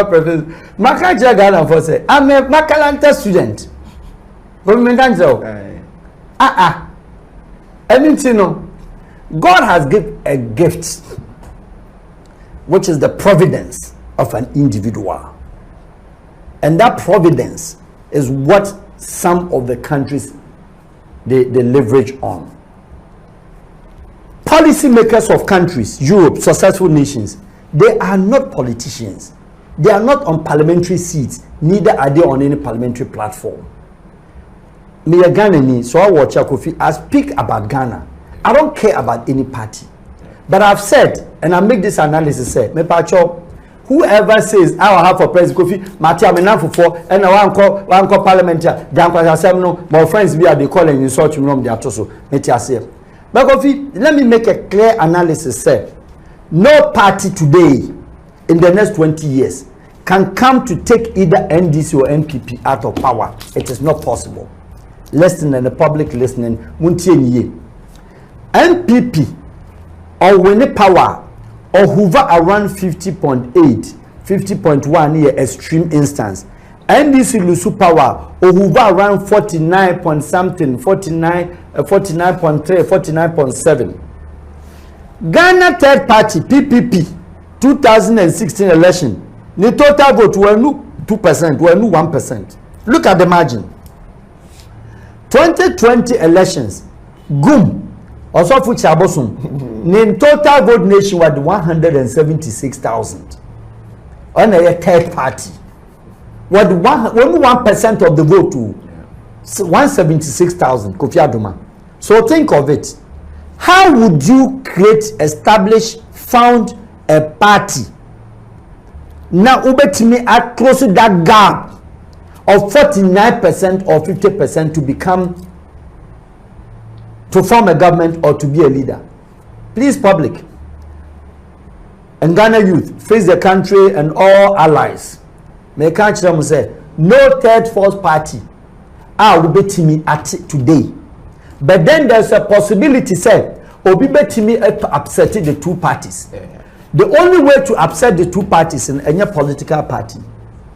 F: president. Makaja Ghana for say I'm a Makalanta student. Government so. Anything no. God has given a gift, which is the providence of an individual. And that providence is what some of the countries they leverage on. Policy makers of countries, Europe, successful nations, they are not politicians. They are not on parliamentary seats, neither are they on any parliamentary platform. Me a Ghanaian, so I watch Kofi. I speak about Ghana. I don't care about any party. But I've said, and I make this analysis, say, me pacho, whoever says I will have for President Kofi, Matia me for, and I want call parliamentary, my friends be they call and insult me they are also. But Kofi, let me make a clear analysis, say, no party today in the next 20 years can come to take either NDC or MPP out of power. It is not possible. Listening and the public listening, MPP or when the power or hover around 50.8, 50.1 year extreme instance. NDC lose power or hover around 49 point something, 49, 49.3, 49.7. Ghana third party PPP 2016 election. The total vote were no 2%, were no 1%. Look at the margin. 2020 elections, Gum. Also, for Chabosum, in total vote nationwide 176,000. On a third party, what 1% of the vote to 176,000. Kofi Aduma. So think of it. How would you establish, found a party? Now, ubetimi at close to that gap of 49% or 50% to become. To form a government or to be a leader. Please, public and Ghana youth, face the country and all allies. May country say no third fourth party will be me at today. But then there's a possibility say obi betimi to upset the two parties. The only way to upset the two parties in any political party,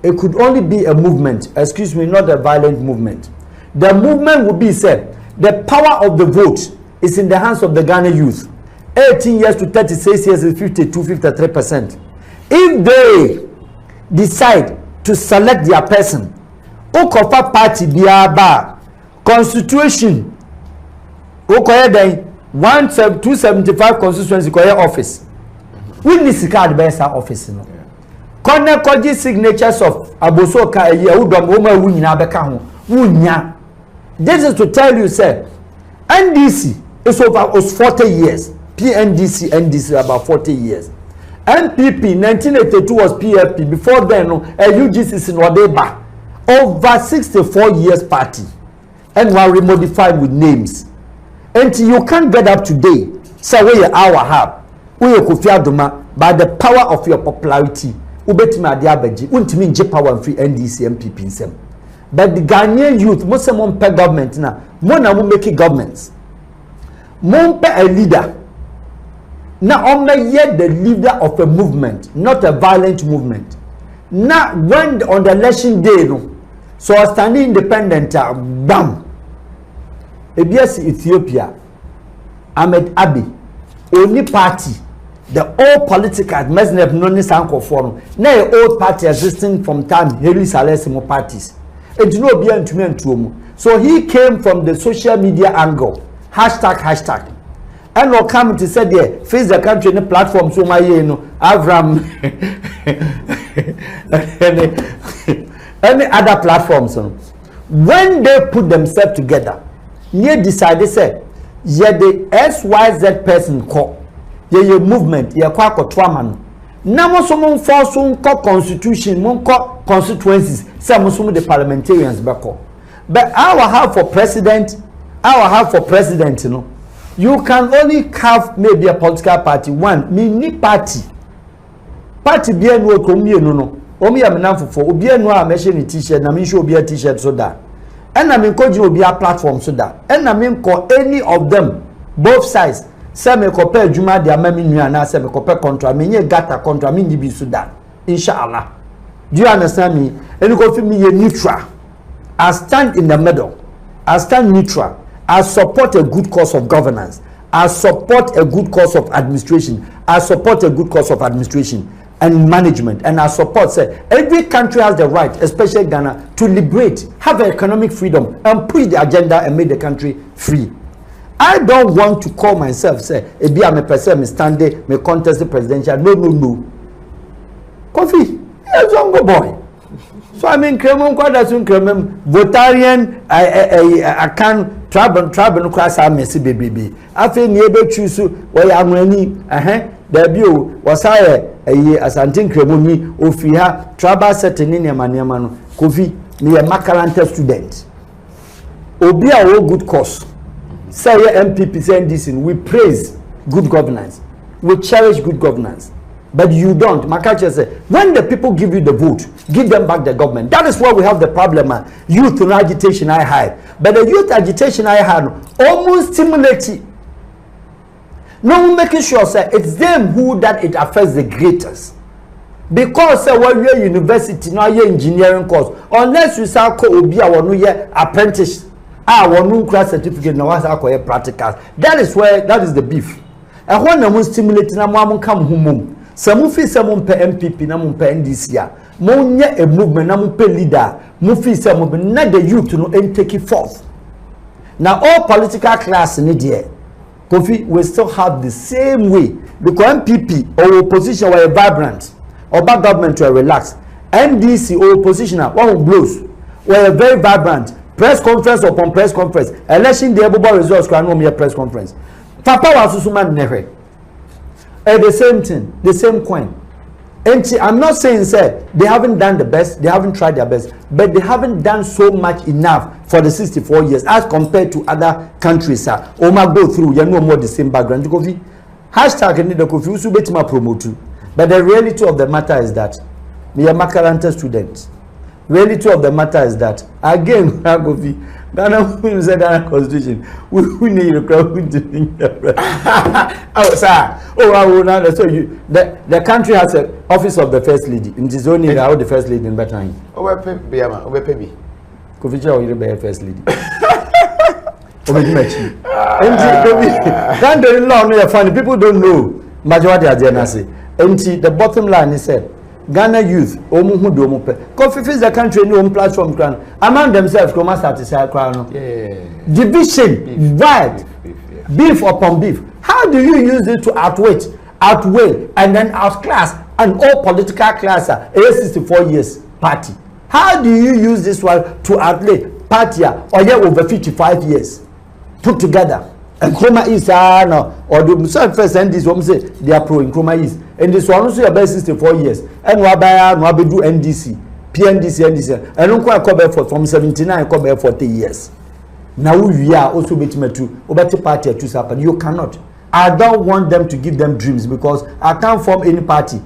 F: it could only be a movement, excuse me, not a violent movement. The movement would be said the power of the vote is in the hands of the Ghana youth. 18 years to 36 years is 52-53%. If they decide to select their person, Okofa party biaba constitution Okoye then 275 constituency koye office. We need to card best office no. Corner koji signatures of Aboso ka ye udom oma wu nyina beka ho. Wunya. This is to tell you, sir, NDC is 40 years. PNDC, NDC about 40 years. MPP, 1982 was PFP. Before then, UGC is in Wadeba. Over 64 years party. And we are remodified with names. Until you can't get up today, say we are Al-Wahab, we are Kofi Aduma, by the power of your popularity, ubetimi adiabeji, untimi nje power and free NDC, MPP in sem. But the Ghanaian youth, most of them pay government now. More now we make governments. More pay a leader. Now only yet the leader of a movement, not a violent movement. Now when on the election day, no, so standing independent, bam. ABS Ethiopia, Ahmed Abiy, only party, the old political mesnep no ni sanko form. Now old party existing from time Heli Salesimo parties. So he came from the social media angle. Hashtag. And will come to say there, face the country in the platform. So my Avram any other platforms. When they put themselves together, they decided say, yeah, the SYZ person call. ye movement ye kwa akotwa no na mo so mo force nko constitution mo nko constituencies say mo so the parliamentarians beko but our have for president no you can only have maybe a political party one mini party be enu okomienu no omi am na fofo obi enu a me ni t-shirt na me show obi a t-shirt so that and na me ko ji obi a platform so that and na me ko any of them both sides say me ko pe adwuma de amami nua na say me ko pe contract me nye gata contract me nyibi so that inshallah do you understand me enu ko fi me ye neutral I stand in the middle I stand neutral I support a good course of governance I support a good course of administration I support a good course of administration and management and I support say every country has the right especially Ghana to liberate have economic freedom and push the agenda and make the country free. I don't want to call myself say ebi am a person me stand there me contest the presidential no Kofi yes young boy so I mean kremon kwada sun kremem votarian I can travel no class am messy baby afi ni ebe choose we ya anwani there be o wasaye asantin kremoni ofi ha travel setting ni manema no Kofi me a makalanta student obi a wo good course say MPP saying this we praise good governance we cherish good governance but you don't Makacha say when the people give you the vote give them back the government that is why we have the problem youth and agitation I had but the youth agitation I had almost stimulated no making sure say it's them who that it affects the greatest because when you university now you engineering course unless you say ko obi a wonu ye apprentice wonu class certificate na wasa ko ye practicals that is the beef and when na stimulate na mo kam humum some fi some pe MPP na mo pe NDC a mo nye a movement na mo pe leader mo fi some na the youth no take it forth now all political class in there Kofi we still have the same way because MPP or opposition were vibrant or bad government were relaxed NDC or opposition one blows were very vibrant press conference upon press conference election the able results can no mere press conference papa was susuman never the same thing the same coin and I'm not saying say they haven't done the best they haven't tried their best but they haven't done so much enough for the 64 years as compared to other countries Oma go through you know more the same background Kofi hashtag need the Kofi usu betima promote but the reality of the matter is that me a makaranta student reality of the matter is that again Kofi Ghana we say Ghana constitution we need to crowd oh sir I will now so you the country has an office of the first lady it is only how the first lady in better
H: Obepe
F: Kofi Cha you be first lady Obeji and the law no funny people don't know majority agenda say the bottom line is said Ghana youth omu hu do mu pe Kofi is the country no platform crown among themselves come satisfy crown division divide beef upon beef how do you use it to outweigh and then outclass and all political class a 64 years party how do you use this one to outweigh party or yeah over 55 years put together and Nkrumah East no or the self first and this one say they are pro Nkrumah East and this one also about 64 years and wabaya no abedu NDC PNDC and don't come for from 79 come 40 years now we are also betimatu obeti party to happen you cannot I don't want them to give them dreams because I can't form any party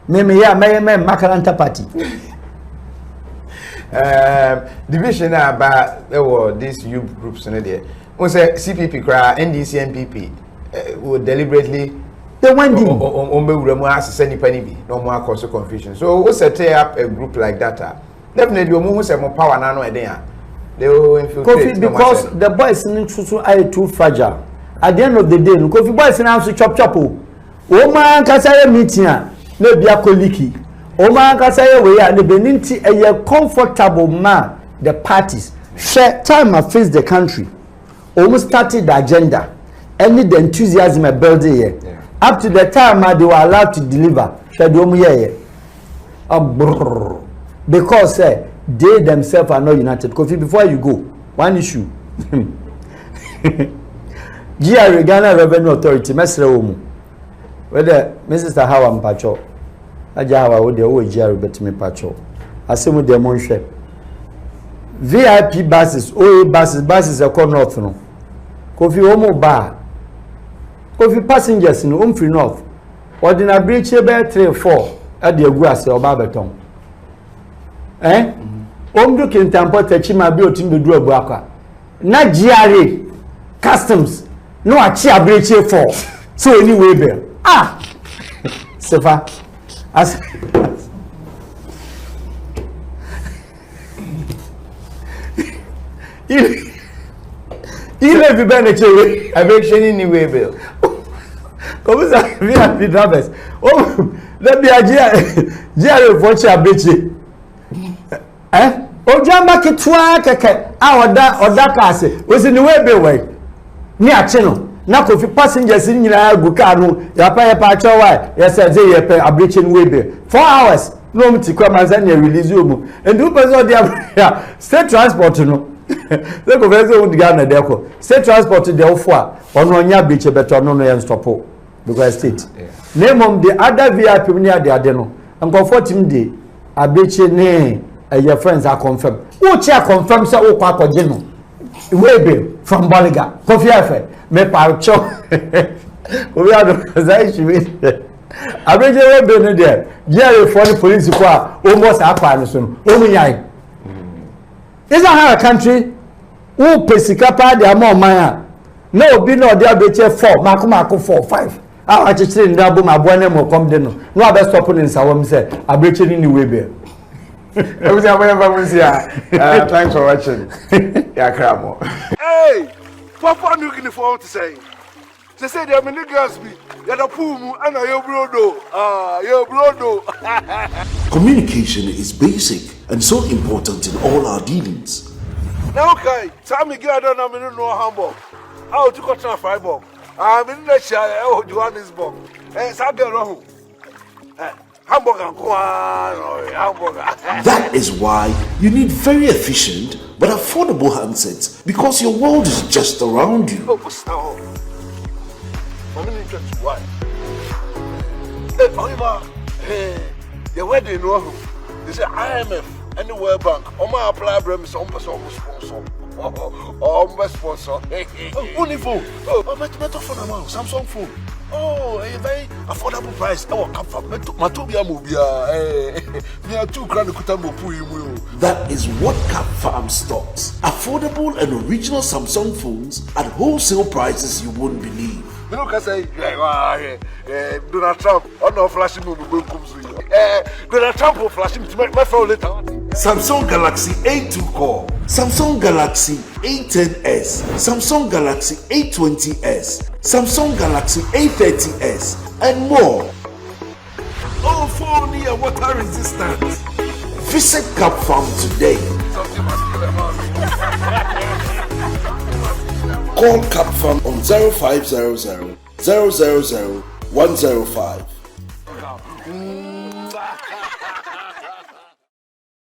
F: me makaranta party
H: division about these youth groups in there. We say CPP, NDC, NPP will deliberately
F: they went in.
H: No more cause of confusion. So we set up a group like that. Definitely, we must have more power now. They will infiltrate.
F: Because the boys are too fragile. At the end of the day, Kofi boys now to chop. Oma kasaya meeting no be a koliki. Oma kasaya we are the Beninti a comfortable man. The parties share time I face the country. Almost started the agenda. Any the enthusiasm I built here. Yeah. Up to the time they were allowed to deliver. Because they themselves are not united. Kofi, before you go, one issue. GRA Ghana Revenue Authority, Mesre Omu. Whether Mrs. Hawa Mpacho, Ajawa would the old Jerry bet me Pacho. Assume the Monche. VIP buses, buses are called North. Kofi Omo Bar. Kofi passengers in Umfree North. Ordinary bridge about 3 or 4 at the Aguas or Barberton. Omdu Kintampo Techima built in the Duabaka. Not GRA customs. No, a chia bridge 4. So anyway, Bill. Sefa. As If you been a cherry, I make sure anyway, Bill. Come on, VIP drivers. Oh, let me a Jerry for chia bridge. O jamba kitwa keke oda kase was in the way be way ni acheno na kofi passengers nyina agu car no ya pa acho why yes say ye pe abreaching way be 4 hours no mti kwa manzania release omu and who person dey state transport no they go very good Ghana dey ko state transport dey ofo ono nya breach beto no yen stop because state name of the other VIP near the ade no comfort him dey abreaching ne your friends are confirmed. Who chair confirm say o kwa koje no. Webe from Boliga. Kofi Afe me parcho. We are the say she me. Abeje webe no there. Jerry for the police kwa almost akwa no so no. Omu yai. Is that how a country who pesika pa dey among man. No be no dey abeche 4, mako 4 5. Ah achichire ndabo mabo na mo come dey no. No abest stop in sawam say abeche ni webe. Thanks for watching. Yeah, Kramo.
A: Hey, Papa new uniform to say. They say there are many girls be. You're the poom and your brodo. Your brodo.
B: Communication is basic and so important in all our dealings.
A: Now, okay, tell me, girl, don't know Hamburg. How to cut a fiber. I'm in the shire of Johannesburg. Hey, Saga hamburger.
B: That is why you need very efficient but affordable handsets because your world is just around you.
A: Oh, stop. I'm in to why? Hey, Oliver, the wedding, they say IMF and the World Bank. My apply brand some sponsor. Oh, sponsor. Only phone. Oh, my phone amount. Samsung phone. Oh, a very affordable price. Oh, come from Matobia Mobia. Me are 2 grand Kutambo Puimu.
B: That is what Cap Farm stocks. Affordable and original Samsung phones at wholesale prices you wouldn't believe.
A: You know, say, Donald Trump, no flashing move, Donald Trump will flash him to make my phone later.
B: Samsung Galaxy A2 Core, Samsung Galaxy A10s, Samsung Galaxy A20s, Samsung Galaxy A30s, and more.
A: All 4 near water resistant.
B: Visit Cap Farm today. Call Cap Farm on 0500 000 105.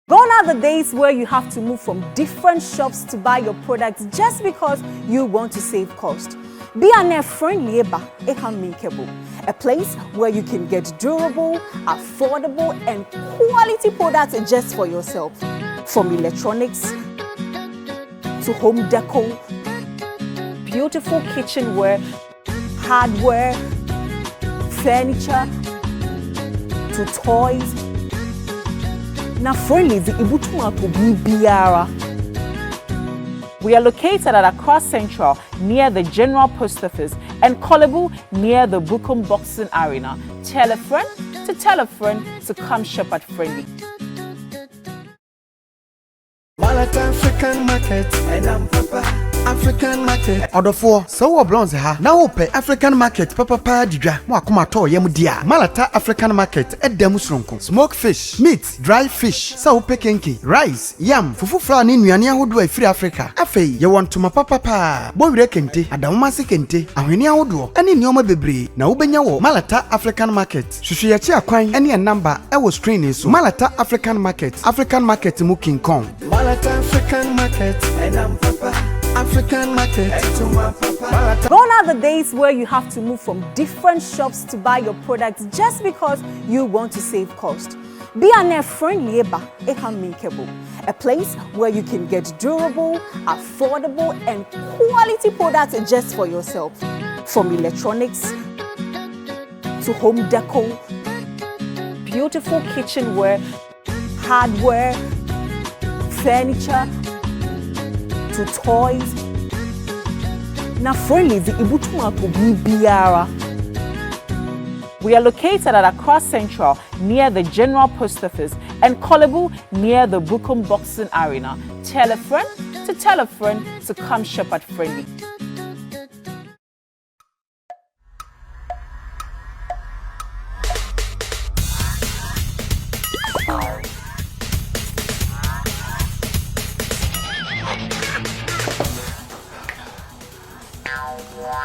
C: Gone are the days where you have to move from different shops to buy your products just because you want to save cost. Be a friendly makeable, a place where you can get durable, affordable, and quality products just for yourself. From electronics to home decor, beautiful kitchenware, hardware, furniture, to toys. Na friendly the ibutuma to biara. We are located at Accra Central near the General Post Office and Kolebu near the Bukum Boxing Arena. Tell a friend to come shop at Friendly.
D: Malata African market and I'm Papa African market. Odofo, so we blonze ha. Na ope African market papa didwa. Mo akoma to yem dia. Malata African market edem sronko. Smoked fish, meat, dry fish, sa ope kenke, rice, yam, fufu fra ni nnuane ahodo afiri Africa. Afei, ye want to ma papa. Bo wire kente, adawoma se kente, ahweni ahodo. Ani nneoma bebre na wobenya wo Malata African market. Hwehwe ye chi akwan ene number e wo screen so. Malata African market mu King Kong. Malata African market and I'm Papa African market.
C: Gone are the days where you have to move from different shops to buy your products just because you want to save cost. Be a friendly makeable, a place where you can get durable, affordable, and quality products just for yourself. From electronics to home decor, beautiful kitchenware, hardware, furniture, to toys. Na friendly the ibutuma to biara. We are located at Accra Central near the General Post Office and Kolebu near the Bukum Boxing Arena. Tell a friend to come shop at Friendly.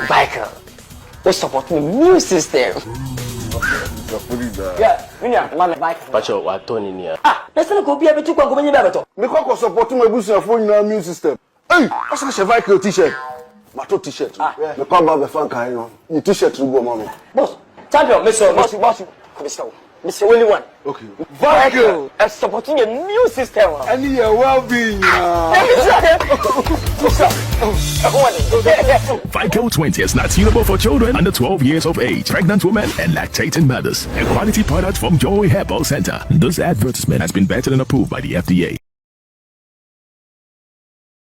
E: Michael, we support the immune system. Yeah, man, Michael.
I: Pacho, what Tony near?
E: Let's not go be able to go to the
A: Me kwa support my boost your phone na immune system. Hey, asa ka Viking t-shirt. Mato t-shirt. Me kwa ba be fan kan yo. Ni t-shirt rubo mama.
E: Boss, champion, boss. Mr. Only one.
A: Okay.
E: Viking is supporting the immune system.
A: And your well-being.
G: Vico 20 is not suitable for children under 12 years of age, pregnant women, and lactating mothers. A quality product from Joy Herbal Center. This advertisement has been vetted and approved by the FDA.